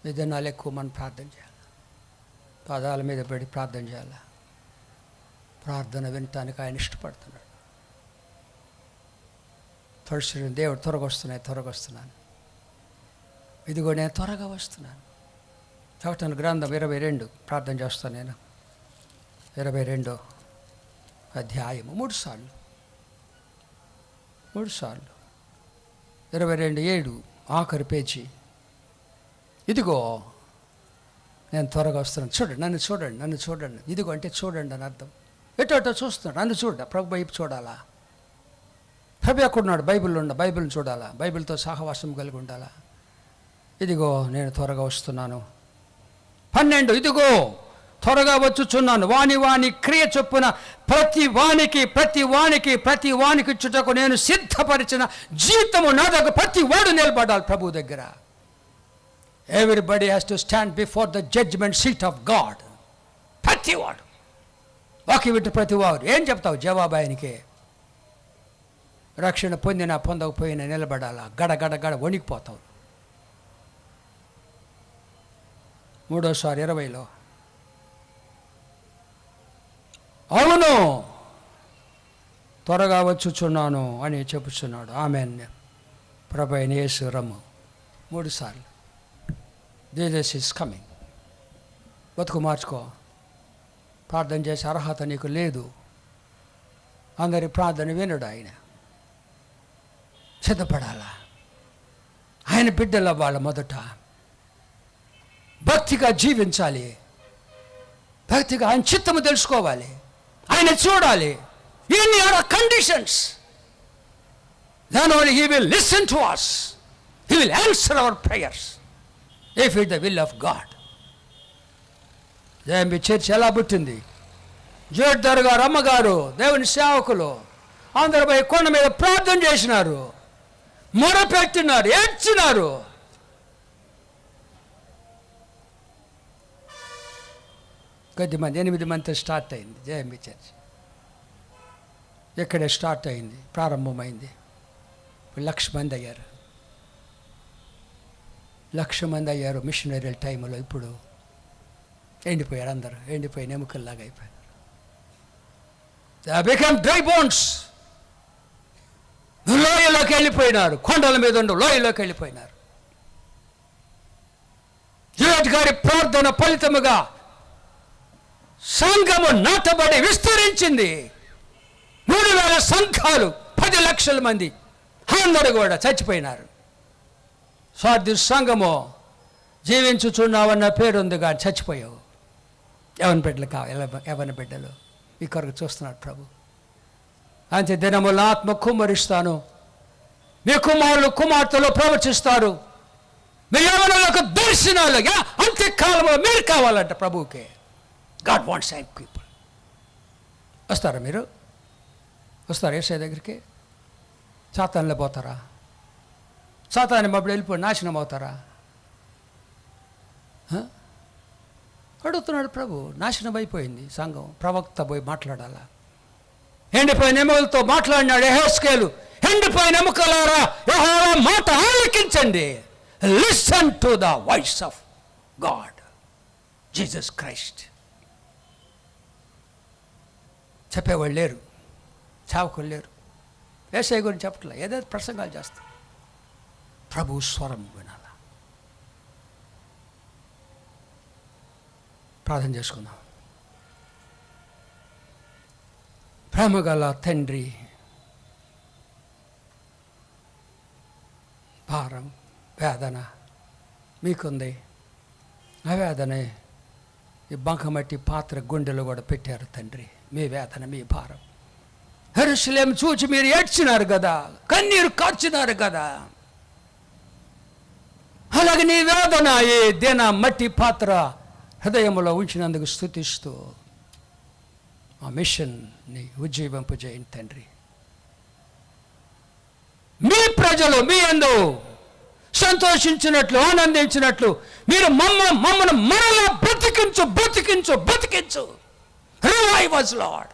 విధానాలు ఎక్కువ మనం ప్రార్థన చేయాలి. పాదాల మీద పడి ప్రార్థన చేయాలి. ప్రార్థన వినటానికి ఆయన ఇష్టపడుతున్నాడు. తడుచుని దేవుడు త్వరగా వస్తున్నాను, ఇదిగో నేను త్వరగా వస్తున్నాను. ప్రకటన గ్రంథం 22 ప్రార్థన చేస్తాను నేను. 22 అధ్యాయము 3 సార్లు 22:7 ఆఖరి పేజీ. ఇదిగో నేను త్వరగా వస్తున్నాను, చూడండి, నన్ను చూడండి. ఇదిగో అంటే చూడండి అని అర్థం. ఎటో చూస్తున్నాడు, నన్ను చూడ. ప్రభు వైపు చూడాలా? ప్రభు ఎక్కడున్నాడు? బైబిల్ని చూడాలా? బైబిల్తో సహవాసం కలిగి ఉండాలా? ఇదిగో నేను త్వరగా వస్తున్నాను. 12 ఇదిగో త్వరగా వచ్చుచున్నాను. వాని క్రియ చొప్పున ప్రతి వానికి చుట్టకు నేను సిద్ధపరిచిన జీతము నా దగ్గర ప్రతి వాడు నిలబడాలి ప్రభు దగ్గర. Everybody has to stand before the judgement seat of God. ప్రతివాడు వాకి విట్టు ప్రతివాడు. ఏం చెప్తావు జవాబు ఆయనకి? రక్షణ పొందినా పొందకపోయినా నిలబడాలా? గడ వణికిపోతావు. 3:20 అవును త్వరగా వచ్చుచున్నాను అని చెప్పుచున్నాడు. ఆమెన్. ప్రభు అయిన యేసు రమ్ము. 3 సార్లు. Jesus is coming. బతుకు మార్చుకో. ప్రార్థన చేసే అర్హత నీకు లేదు. అందరి ప్రార్థన వినడు ఆయన. సిద్ధపడాలా? ఆయన బిడ్డలు అవ్వాలి. మొదట భక్తిగా జీవించాలి. భక్తిగా ఆయన చిత్తము తెలుసుకోవాలి. ఆయన చూడాలి. ఇవన్నీ are conditions. Then only he will listen to us. He will answer our prayers if it is the will of God. JMB church ఎలా పుట్టింది? జోడ్దార్ గారు, అమ్మగారు, దేవుని సేవకులు అందరూ పోయి కొండ మీద ప్రార్థన చేసినారు, మొరపెట్టినారు, ఏడ్చినారు. కొద్దిమంది 8 మందితో స్టార్ట్ అయింది జేఎంబి చర్చ్. ఇక్కడే స్టార్ట్ అయింది, ప్రారంభమైంది. 1,00,000 మంది అయ్యారు. 1,00,000 మంది అయ్యారు మిషనరీల టైంలో. ఇప్పుడు ఎండిపోయారు, అందరూ ఎండిపోయిన ఎముకల్లాగా అయిపోయారు. They become dry bones. లోయలోకి వెళ్ళిపోయినారు. కొండల మీద ఉండు లోయలోకి వెళ్ళిపోయినారు. జూయట్ గారి ప్రార్థన ఫలితముగా సంఘము నాటబడి విస్తరించింది. 3,000 సంఘాలు, 10 లక్షల మంది అందరూ కూడా చచ్చిపోయినారు. స్వార్థి సంఘము జీవించుచున్నావన్న పేరుంది కానీ చచ్చిపోయావు. ఎవరి బిడ్డలు కావాలి? ఎవరి బిడ్డలు ఈ కొరకు చూస్తున్నాడు ప్రభు. అంతే దినముల ఆత్మ కుమ్మరిస్తాను, మీ కుమార్తెలు ప్రవచిస్తారు, మీ యవ్వనులకు దర్శనాలు. అంత్యకాలంలో మీరు కావాలంట ప్రభువుకి. God wants young people. వస్తారా మీరు? వస్తారా యేసయ్య దగ్గరికి? సాతానులో పోతారా? సాతాను మప్పుడు వెళ్ళిపోయి నాశనం అవుతారా? అడుగుతున్నాడు ప్రభు. నాశనం అయిపోయింది సంఘం. ప్రవక్త పోయి మాట్లాడాలా? ఎండిపోయిన ఎముకలతో మాట్లాడినాడు. ఎండిపోయిన ఎముకలారా యెహోవా మాట ఆలకించండి. Listen to the voice of God Jesus Christ. చెప్పేవాళ్ళు లేరు, చావకులు లేరు. యేసయ్య గురించి చెప్పట్లే, ఏదైతే ప్రసంగాలు చేస్తారు. ప్రభు స్వరం వినాల. ప్రార్థన చేసుకుందాం. ప్రేమగల తండ్రి, భారం వేదన మీకుంది. ఆ వేదనే ఈ బంకమట్టి పాత్ర గుండెలో కూడా పెట్టారు తండ్రి. మీ వేదన, మీ భారం. యెరూషలేము చూచి మీరు ఏడ్చినారు కదా, కన్నీరు కార్చినారు కదా. అలాగే నీ వేదన ఈ దిన మట్టి పాత్ర హృదయంలో ఉంచినందుకు స్తుతిస్తూ ఆ మిషన్ని ఉజ్జీవింపజేయండి తండ్రి. మీ ప్రజలు మీ యందు సంతోషించినట్లు, ఆనందించినట్లు మీరు మమ్మను మరలా బ్రతికించు. Revive us, Lord,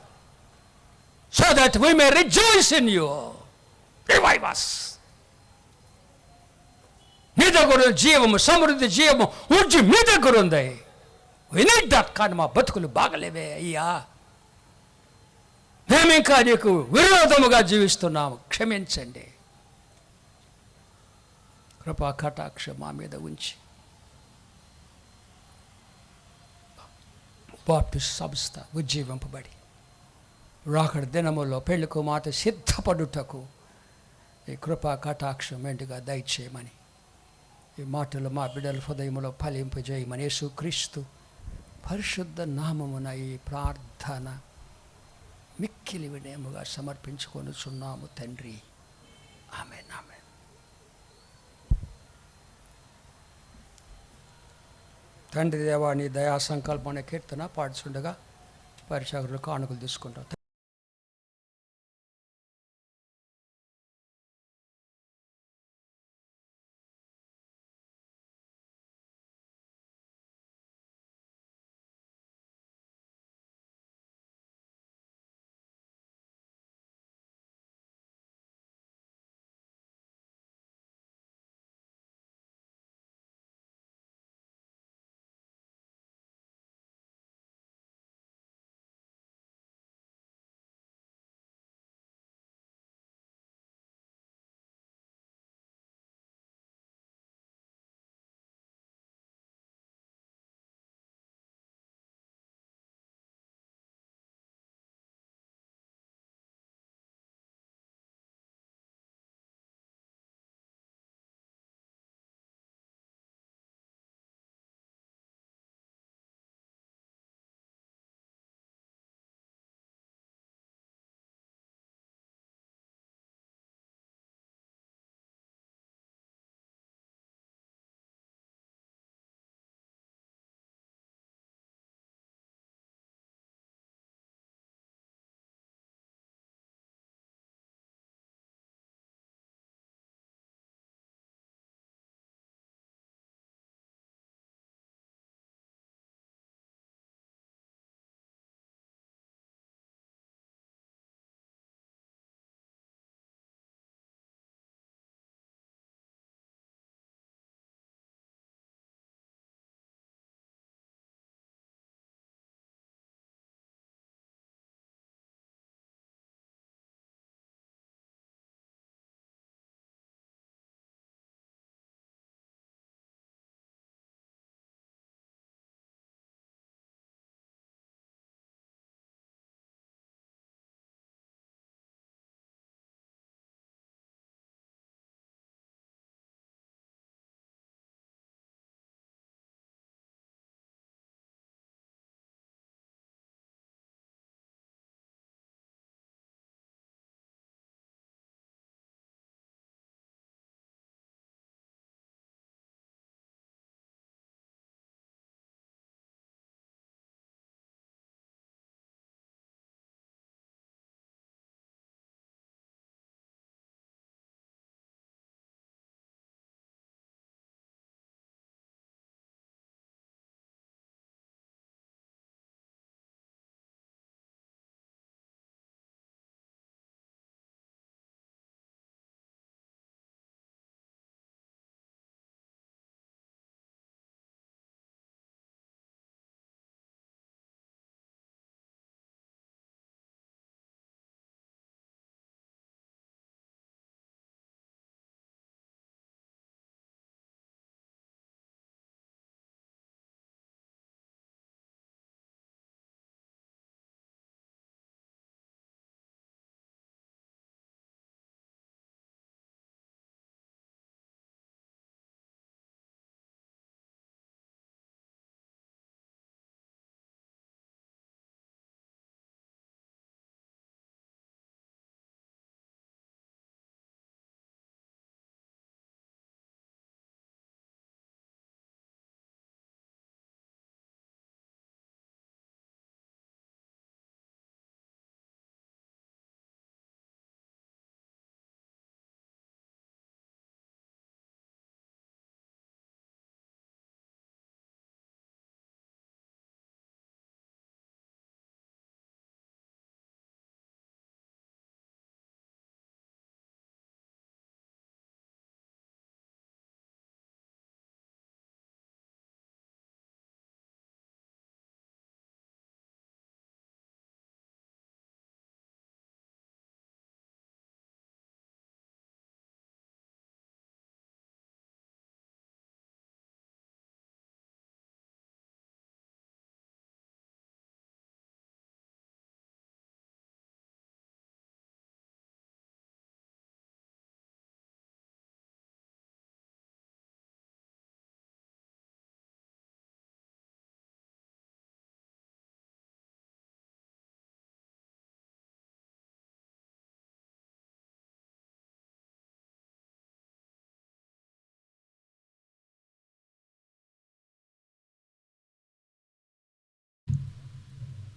so that we may rejoice in you. Revive us. నీ దగ్గర జీవము, సమృద్ధి జీవము, ఊర్జి మీ దగ్గర ఉంది. We need that. కానీ మా బతుకులు బాగలేవే అయ్యా. మేమింకా నీకు విరోధముగా జీవిస్తున్నాము. క్షమించండి. కృపా కటాక్ష మా మీద ఉంచి బాప్టిస్ట్ సంస్థ ఉజ్జీవింపబడి రాకడ దినములో పెళ్లి కుమార్తె సిద్ధపడుటకు ఈ కృపా కటాక్షం మెండుగా దయచేయమని, ఈ మాటలు మా బిడ్డల హృదయములో ఫలింపజేయమని యేసుక్రీస్తు పరిశుద్ధ నామమున ఈ ప్రార్థన మిక్కిలి వినయముగా సమర్పించుకొనుచున్నాము తండ్రి. ఆమేన్, ఆమేన్. తండ్రి దేవా, నీ దయా సంకల్పం అనే కీర్తన పాడుచుండగా పరిచారులు కానుకలు తీసుకుంటాం.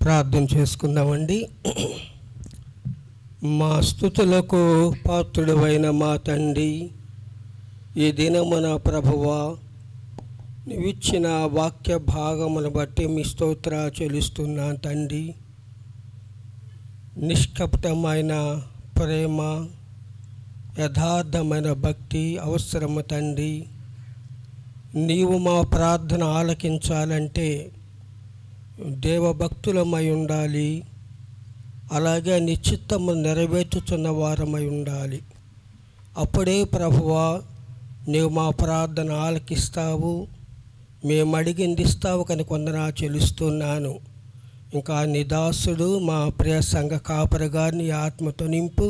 ప్రార్థన చేసుకుందామండి. మా స్తుతులకు పాత్రుడైన మా తండ్రి, ఈ దినమున ప్రభువా నీవిచ్చిన వాక్య భాగమును బట్టి మీ స్తోత్ర చెల్లిస్తున్నాను తండ్రి. నిష్కపటమైన ప్రేమ, యథార్థమైన భక్తి అవసరము తండ్రి. నీవు మా ప్రార్థన ఆలకించాలంటే దేవభక్తులమై ఉండాలి, అలాగే నీ చిత్తము నెరవేర్చుచున్న వారమై ఉండాలి. అప్పుడే ప్రభువా నీవు మా ప్రార్థన ఆలకిస్తావు, మేము అడిగింది ఇస్తావు కనుక వందనాలు చెల్లిస్తున్నాను. ఇంకా నీ దాసుడు మా ప్రియ సంఘ కాపరి గారిని ఆత్మతో నింపు,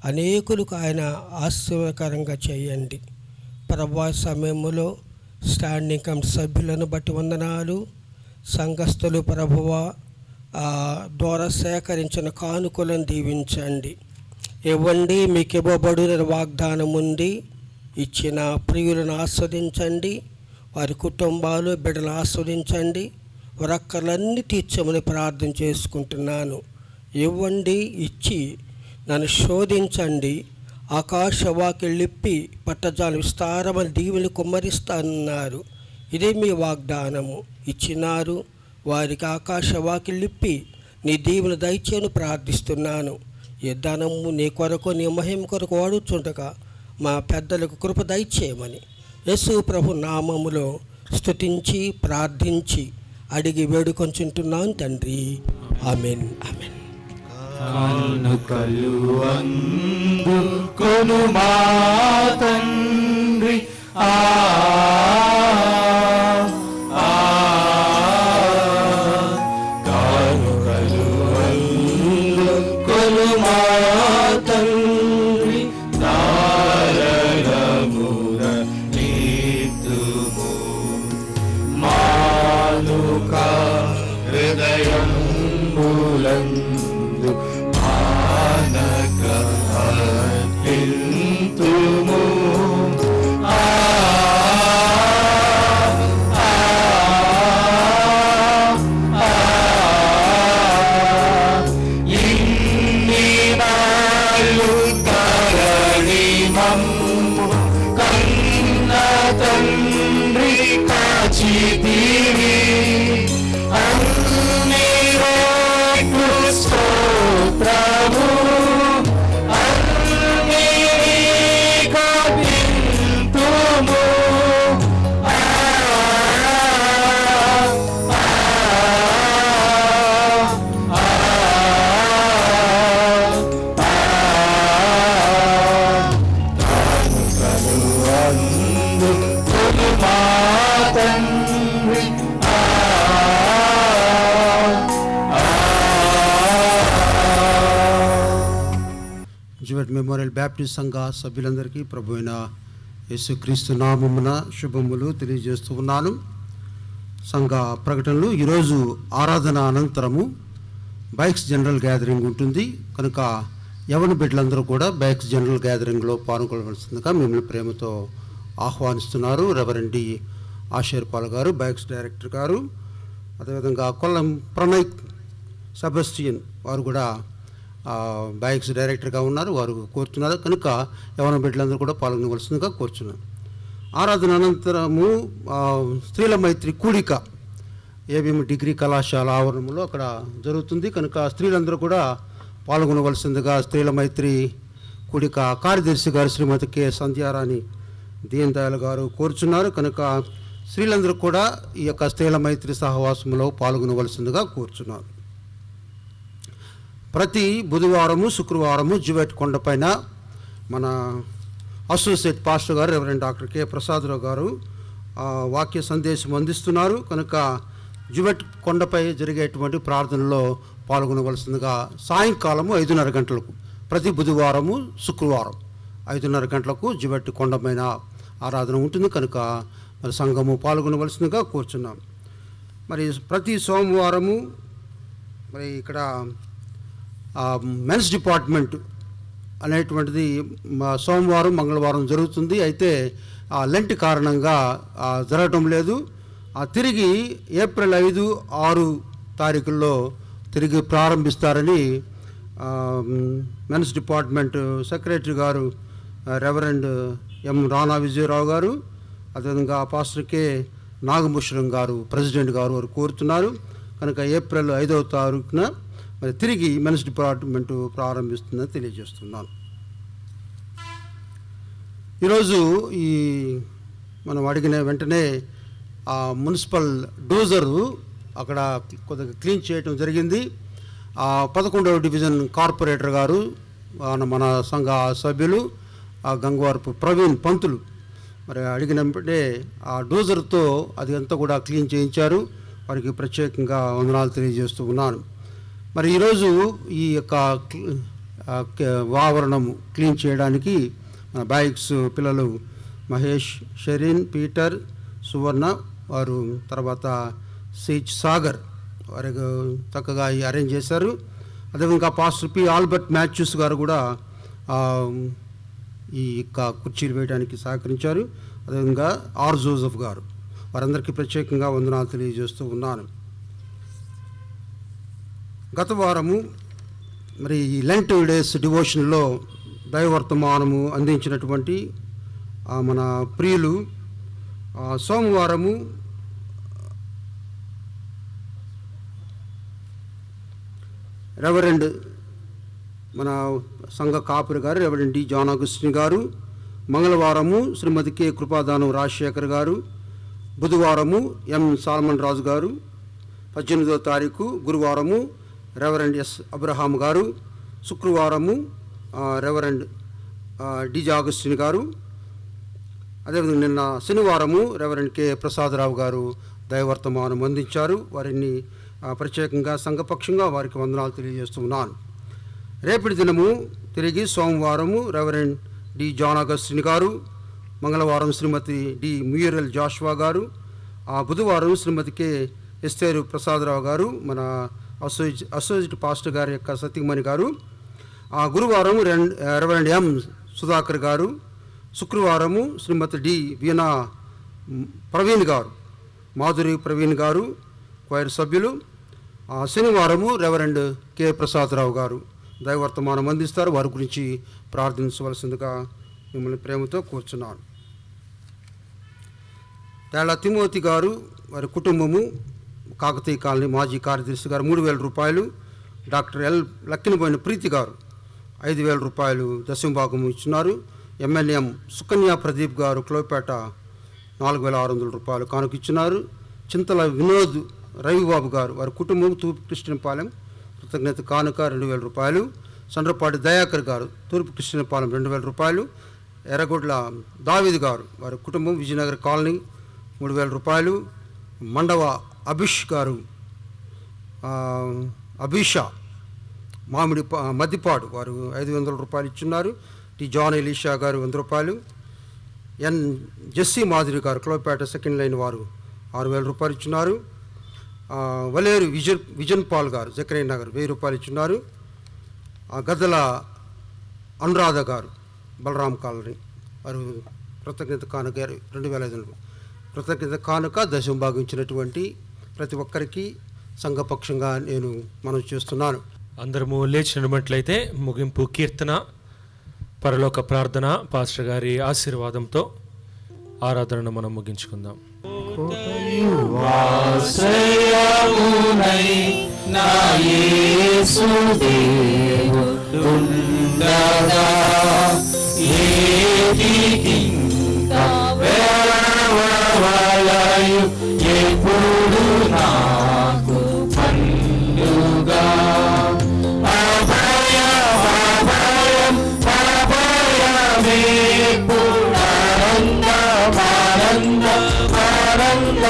అనేకులకు ఆయన ఆశీర్వదకరంగా చేయండి. ప్రభువా సమయంలో స్టాండింగ్ కమిటీ సభ్యులను బట్టి వందనాలు. సంఘస్థులు ప్రభువా ద్వారా సేకరించిన కానుకలను దీవించండి. ఇవ్వండి, మీకు ఇవ్వబడిన వాగ్దానం ఉంది. ఇచ్చిన ప్రియులను ఆస్వాదించండి, వారి కుటుంబాలు బిడ్డలు ఆస్వాదించండి, వరక్కర్లన్నీ తీర్చమని ప్రార్థన చేసుకుంటున్నాను. ఇవ్వండి, ఇచ్చి నన్ను శోధించండి, ఆకాశవాకిళ్ళిప్పి పట్టజాల విస్తారమైన దీవులు కుమ్మరిస్తానన్నారు. ఇదే మీ వాగ్దానము. ఇచ్చినారు, వారికి ఆకాశవాకిళ్ళిప్పి నీ దీవులు దయచేయని ప్రార్థిస్తున్నాను. ఈ ధనము నీ కొరకు నీ మహిమ కొరకు వాడుచుండగా మా పెద్దలకు కృప దయచేయమని యేసు ప్రభు నామములో స్తుతించి ప్రార్థించి అడిగి వేడుకొంచుంటున్నాను తండ్రి. Amen, amen. కానుకలు అందుకొను మా తండ్రి, కానుకలు అందుకొను మా తండ్రి, ధారణముగ నీతుము మానుక హృదయంబులందు మానక అర్పింతుము. ఇన్ని నాళ్ళు తరణి మమ్ము కన్న తండ్రి కాచితివి, అన్ని రేట్లు స్తోత్రము, అన్ని కవింతుము. అందుకొను మా తండ్రి, జువెట్ మెమోరియల్ బ్యాప్టిస్ట్ సంఘ సభ్యులందరికీ ప్రభు అయిన యేసుక్రీస్తు నామమున శుభములు తెలియజేస్తూ ఉన్నాను. సంఘ ప్రకటనలు. ఈరోజు ఆరాధన అనంతరము బైక్స్ జనరల్ గ్యాదరింగ్ ఉంటుంది కనుక యవన బిడ్డలందరూ కూడా బైక్స్ జనరల్ గ్యాదరింగ్లో పాల్గొనవలసిందిగా మిమ్మల్ని ప్రేమతో ఆహ్వానిస్తున్నారు. రెవరెండ్ డి ఆషేర్పాల్ గారు, బైక్స్ డైరెక్టర్ గారు, అదేవిధంగా కొల్లం ప్రణయ్ సెబస్టియన్ వారు కూడా బైక్స్ డైరెక్టర్గా ఉన్నారు, వారు కోరుతున్నారు కనుక యవన బిడ్డలందరూ కూడా పాల్గొనవలసిందిగా కోరుచున్నారు. ఆరాధన అనంతరము స్త్రీల మైత్రి కూడిక ఏబిఎం డిగ్రీ కళాశాల ఆవరణంలో అక్కడ జరుగుతుంది కనుక స్త్రీలందరూ కూడా పాల్గొనవలసిందిగా స్త్రీల మైత్రి కూడిక కార్యదర్శి గారు శ్రీమతి కె సంధ్యారాణి దీన్ దయాళ్ గారు కోరుచున్నారు కనుక స్త్రీలందరూ కూడా ఈ యొక్క స్త్రీల మైత్రి సహవాసంలో పాల్గొనవలసిందిగా కోరుచున్నారు. ప్రతి బుధవారము శుక్రవారము జువెట్ కొండపైన మన అసోసియేట్ పాస్టర్ గారు రెవరెండ్ డాక్టర్ కె ప్రసాదరావు గారు వాక్య సందేశం అందిస్తున్నారు కనుక జువెట్ కొండపై జరిగేటువంటి ప్రార్థనలో పాల్గొనవలసిందిగా సాయంకాలము 5:30 గంటలకు ప్రతి బుధవారము శుక్రవారం 5:30 గంటలకు జువెట్ కొండపైన ఆరాధన ఉంటుంది కనుక మరి సంఘము పాల్గొనవలసిందిగా కోరుచున్నాం. మరి ప్రతి సోమవారము మరి ఇక్కడ మెన్స్ డిపార్ట్మెంట్ అనేటువంటిది సోమవారం మంగళవారం జరుగుతుంది. అయితే లెంట్ కారణంగా జరగటం లేదు. తిరిగి ఏప్రిల్ 5, 6 తారీఖుల్లో తిరిగి ప్రారంభిస్తారని మెన్స్ డిపార్ట్మెంట్ సెక్రటరీ గారు రెవరెండ్ ఎం రాణా విజయరావు గారు, అదేవిధంగా పాస్టర్ కె నాగభూషణం గారు ప్రెసిడెంట్ గారు వారు కోరుతున్నారు. కనుక ఏప్రిల్ 5వ తారీఖున మరి తిరిగి మెన్స్ డిపార్ట్మెంటు ప్రారంభిస్తుందని తెలియజేస్తున్నాను. ఈరోజు ఈ మనం అడిగిన వెంటనే ఆ మున్సిపల్ డోజరు అక్కడ కొద్దిగా క్లీన్ చేయడం జరిగింది. 11వ డివిజన్ కార్పొరేటర్ గారు, మన సంఘ సభ్యులు గంగవారపు ప్రవీణ్ పంతులు మరి అడిగినప్పుడే ఆ డోజర్తో అది అంతా కూడా క్లీన్ చేయించారు. వారికి ప్రత్యేకంగా వందనాలు తెలియజేస్తూ ఉన్నాను. మరి ఈరోజు ఈ యొక్క వాతావరణం క్లీన్ చేయడానికి మన బైక్స్ పిల్లలు మహేష్, షెరీన్, పీటర్, సువర్ణ వారు, తర్వాత సిహెచ్ సాగర్ వారికి చక్కగా అరేంజ్ చేశారు. అదేవిధంగా పాస్టర్ పి ఆల్బర్ట్ మ్యాథ్యూస్ గారు కూడా ఈ కుర్చీలు వేయడానికి సహకరించారు. అదేవిధంగా ఆర్ జోసెఫ్ గారు, వారందరికీ ప్రత్యేకంగా వందనాలు తెలియజేస్తూ ఉన్నాను. గత వారము మరి ఈ లెంట్ డేస్ డివోషన్లో దైవవర్తమానము అందించినటువంటి మన ప్రియులు సోమవారము రెవరెండ్ మన సంఘ కాపురి గారు రెవరెండ్ డి జాన్ అగస్టిన్ గారు, మంగళవారము శ్రీమతి కె కృపాదానం రాజశేఖర్ గారు, బుధవారము ఎం సాల్మన్ రాజు గారు, 18వ తారీఖు గురువారము రెవరెండ్ ఎస్ అబ్రహాం గారు, శుక్రవారము రెవరెండ్ డి అగస్టిన్ గారు, అదేవిధంగా నిన్న శనివారము రెవరెండ్ కె ప్రసాదరావు గారు దైవవర్తమానం అందించారు. వారిని ప్రత్యేకంగా సంఘపక్షంగా వారికి వందనాలు తెలియజేస్తున్నాను. రేపటి దినము తిరిగి సోమవారము రెవరెండ్ డి జాన్ అగస్టిన్ గారు, మంగళవారం శ్రీమతి డి మ్యూరల్ జాషువా గారు, బుధవారం శ్రీమతి కె ఎస్తేరు ప్రసాదరావు గారు మన అసోసియేట్ పాస్టర్ గారి యొక్క సతీమణి గారు, గురువారం రెవరెండ్ ఎం సుధాకర్ గారు, శుక్రవారము శ్రీమతి డి వీణా ప్రవీణ్ గారు, మాధురి ప్రవీణ్ గారు క్వైర్ సభ్యులు, శనివారము రెవరెండ్ కె ప్రసాదరావు గారు దైవవర్తమానం అందిస్తారు. వారి గురించి ప్రార్థించవలసిందిగా మిమ్మల్ని ప్రేమతో కూర్చున్నాను. తేళ్ల తిమోతి గారు వారి కుటుంబము కాకతీయ కాలనీ మాజీ కార్యదర్శి గారు 3,000 రూపాయలు, డాక్టర్ ఎల్ లక్కినబోయిన ప్రీతి గారు 5,000 రూపాయలు దశంభాగము ఇచ్చినారు. ఎంఎన్ఎం సుకన్య ప్రదీప్ గారు క్లోపేట 4,600 రూపాయలు కానుక ఇచ్చినారు. చింతల వినోద్ రవిబాబు గారు వారి కుటుంబం తూర్పు కృష్ణపాలెం కృతజ్ఞత కానుక 2,000 రూపాయలు. సండ్రపాటి దయాకర్ గారు తూర్పు కృష్ణపాలెం 2,000 రూపాయలు. ఎర్రగొడ్ల దావిద్ గారు వారి కుటుంబం విజయనగర్ కాలనీ 3,000 రూపాయలు. మండవ అభిష్ గారు అభిషా మామిడి మద్దిపాడు వారు 500 రూపాయలు ఇచ్చున్నారు. టి జాన్ ఎలీషా గారు 100 రూపాయలు. ఎన్ జెస్సీ మాధురి గారు క్లోపేట సెకండ్ లైన్ వారు 6,000 రూపాయలు ఇచ్చున్నారు. వలేరు విజన్ పాల్ గారు జకరయ్య నగర్ 1,000 రూపాయలు ఇచ్చున్నారు. గద్దల అనురాధ గారు బలరాం కాలనీ వారు కృతజ్ఞత కానుక 2,500 కృతజ్ఞత కానుక దశంభాగం ఇచ్చినటువంటి ప్రతి ఒక్కరికి సంఘపక్షంగా నేను మనం చేస్తున్నాను. అందరము లేచి నిలబడినట్లయితే ముగింపు కీర్తన, పరలోక ప్రార్థన, పాస్టర్ గారి ఆశీర్వాదంతో ఆరాధనను మనం ముగించుకుందాం. ఆశ్రయమునై నా యేసు దేవుడుండగా ఏటికింత వేరవలయు ఎప్పుడు నాకు పండుగ అభయం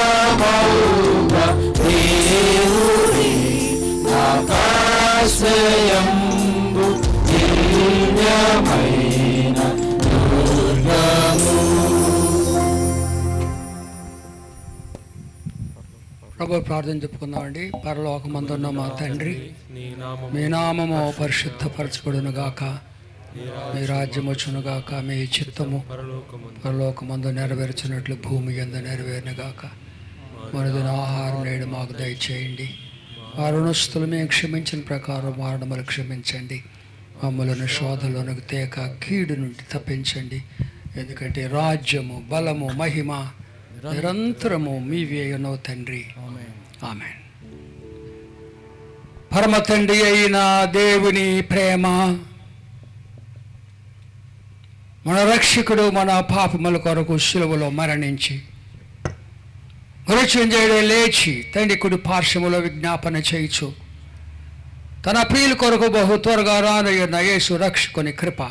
ఆనందమౌగా దేవుడి ఆకాశయంబు దివ్యమైన దుర్గము. ప్రభు ప్రార్థన చెప్పుకుందామండి. పరలోకమందున్న మా తండ్రి, మీ నామము పరిశుద్ధపరచబడును గాక, మీ రాజ్యం వచ్చును గాక, మీ చిత్తము పరలోకమందు నెరవేర్చినట్లు భూమి యందు నెరవేరును గాక. మనదిన ఆహారం నేడు మాకు దయచేయండి, ఆ రుణస్థులు మేము క్షమించిన ప్రకారం వారణములు క్షమించండి. మమ్మలను శోధలోనికి తేక కీడు నుండి తప్పించండి. ఎందుకంటే రాజ్యము, బలము, మహిమ నిరంతరము మీవేయనో తండ్రి. ఆమేన్. పరమ తండ్రి అయిన దేవుని ప్రేమ, మన రక్షకుడు మన పాపముల కొరకు శిలువలో మరణించి మృత్యుంజయుడు లేచి తండ్రి కుడి పార్శ్వములో విజ్ఞాపన చేయుచు తన ప్రియుల కొరకు బహు త్వరగా రానయ్యున్న యేసు రక్షకుని కృప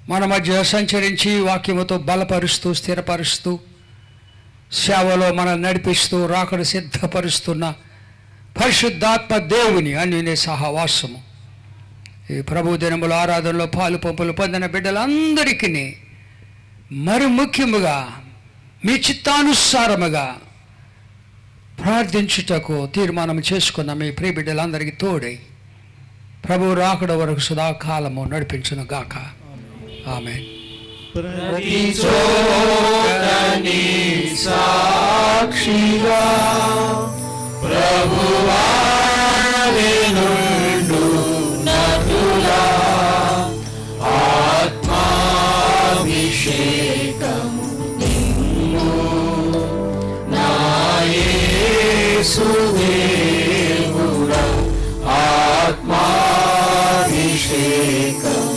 మన మధ్య సంచరించి వాక్యముతో బలపరుస్తూ, స్థిరపరుస్తూ, సేవలో మనం నడిపిస్తూ, రాకడ సిద్ధపరుస్తున్న పరిశుద్ధాత్మ దేవుని అన్యునే సహవాసము ఈ ప్రభు దినముల ఆరాధనలో పాలు పంపులు పొందిన బిడ్డలందరికీ మరి ముఖ్యముగా మీ చిత్తానుసారముగా ప్రార్థించుటకు తీర్మానం చేసుకున్న మీ ప్రియ బిడ్డలందరికీ తోడై ప్రభు రాకడ వరకు సదాకాలము నడిపించును గాక. ఆమేన్. ప్రతి చోటని సాక్షిగా ప్రభువా నుండు నటులా ఆత్మాభిషేకము నిమ్ము నా యేసు దేవుడా ఆత్మాభిషేకము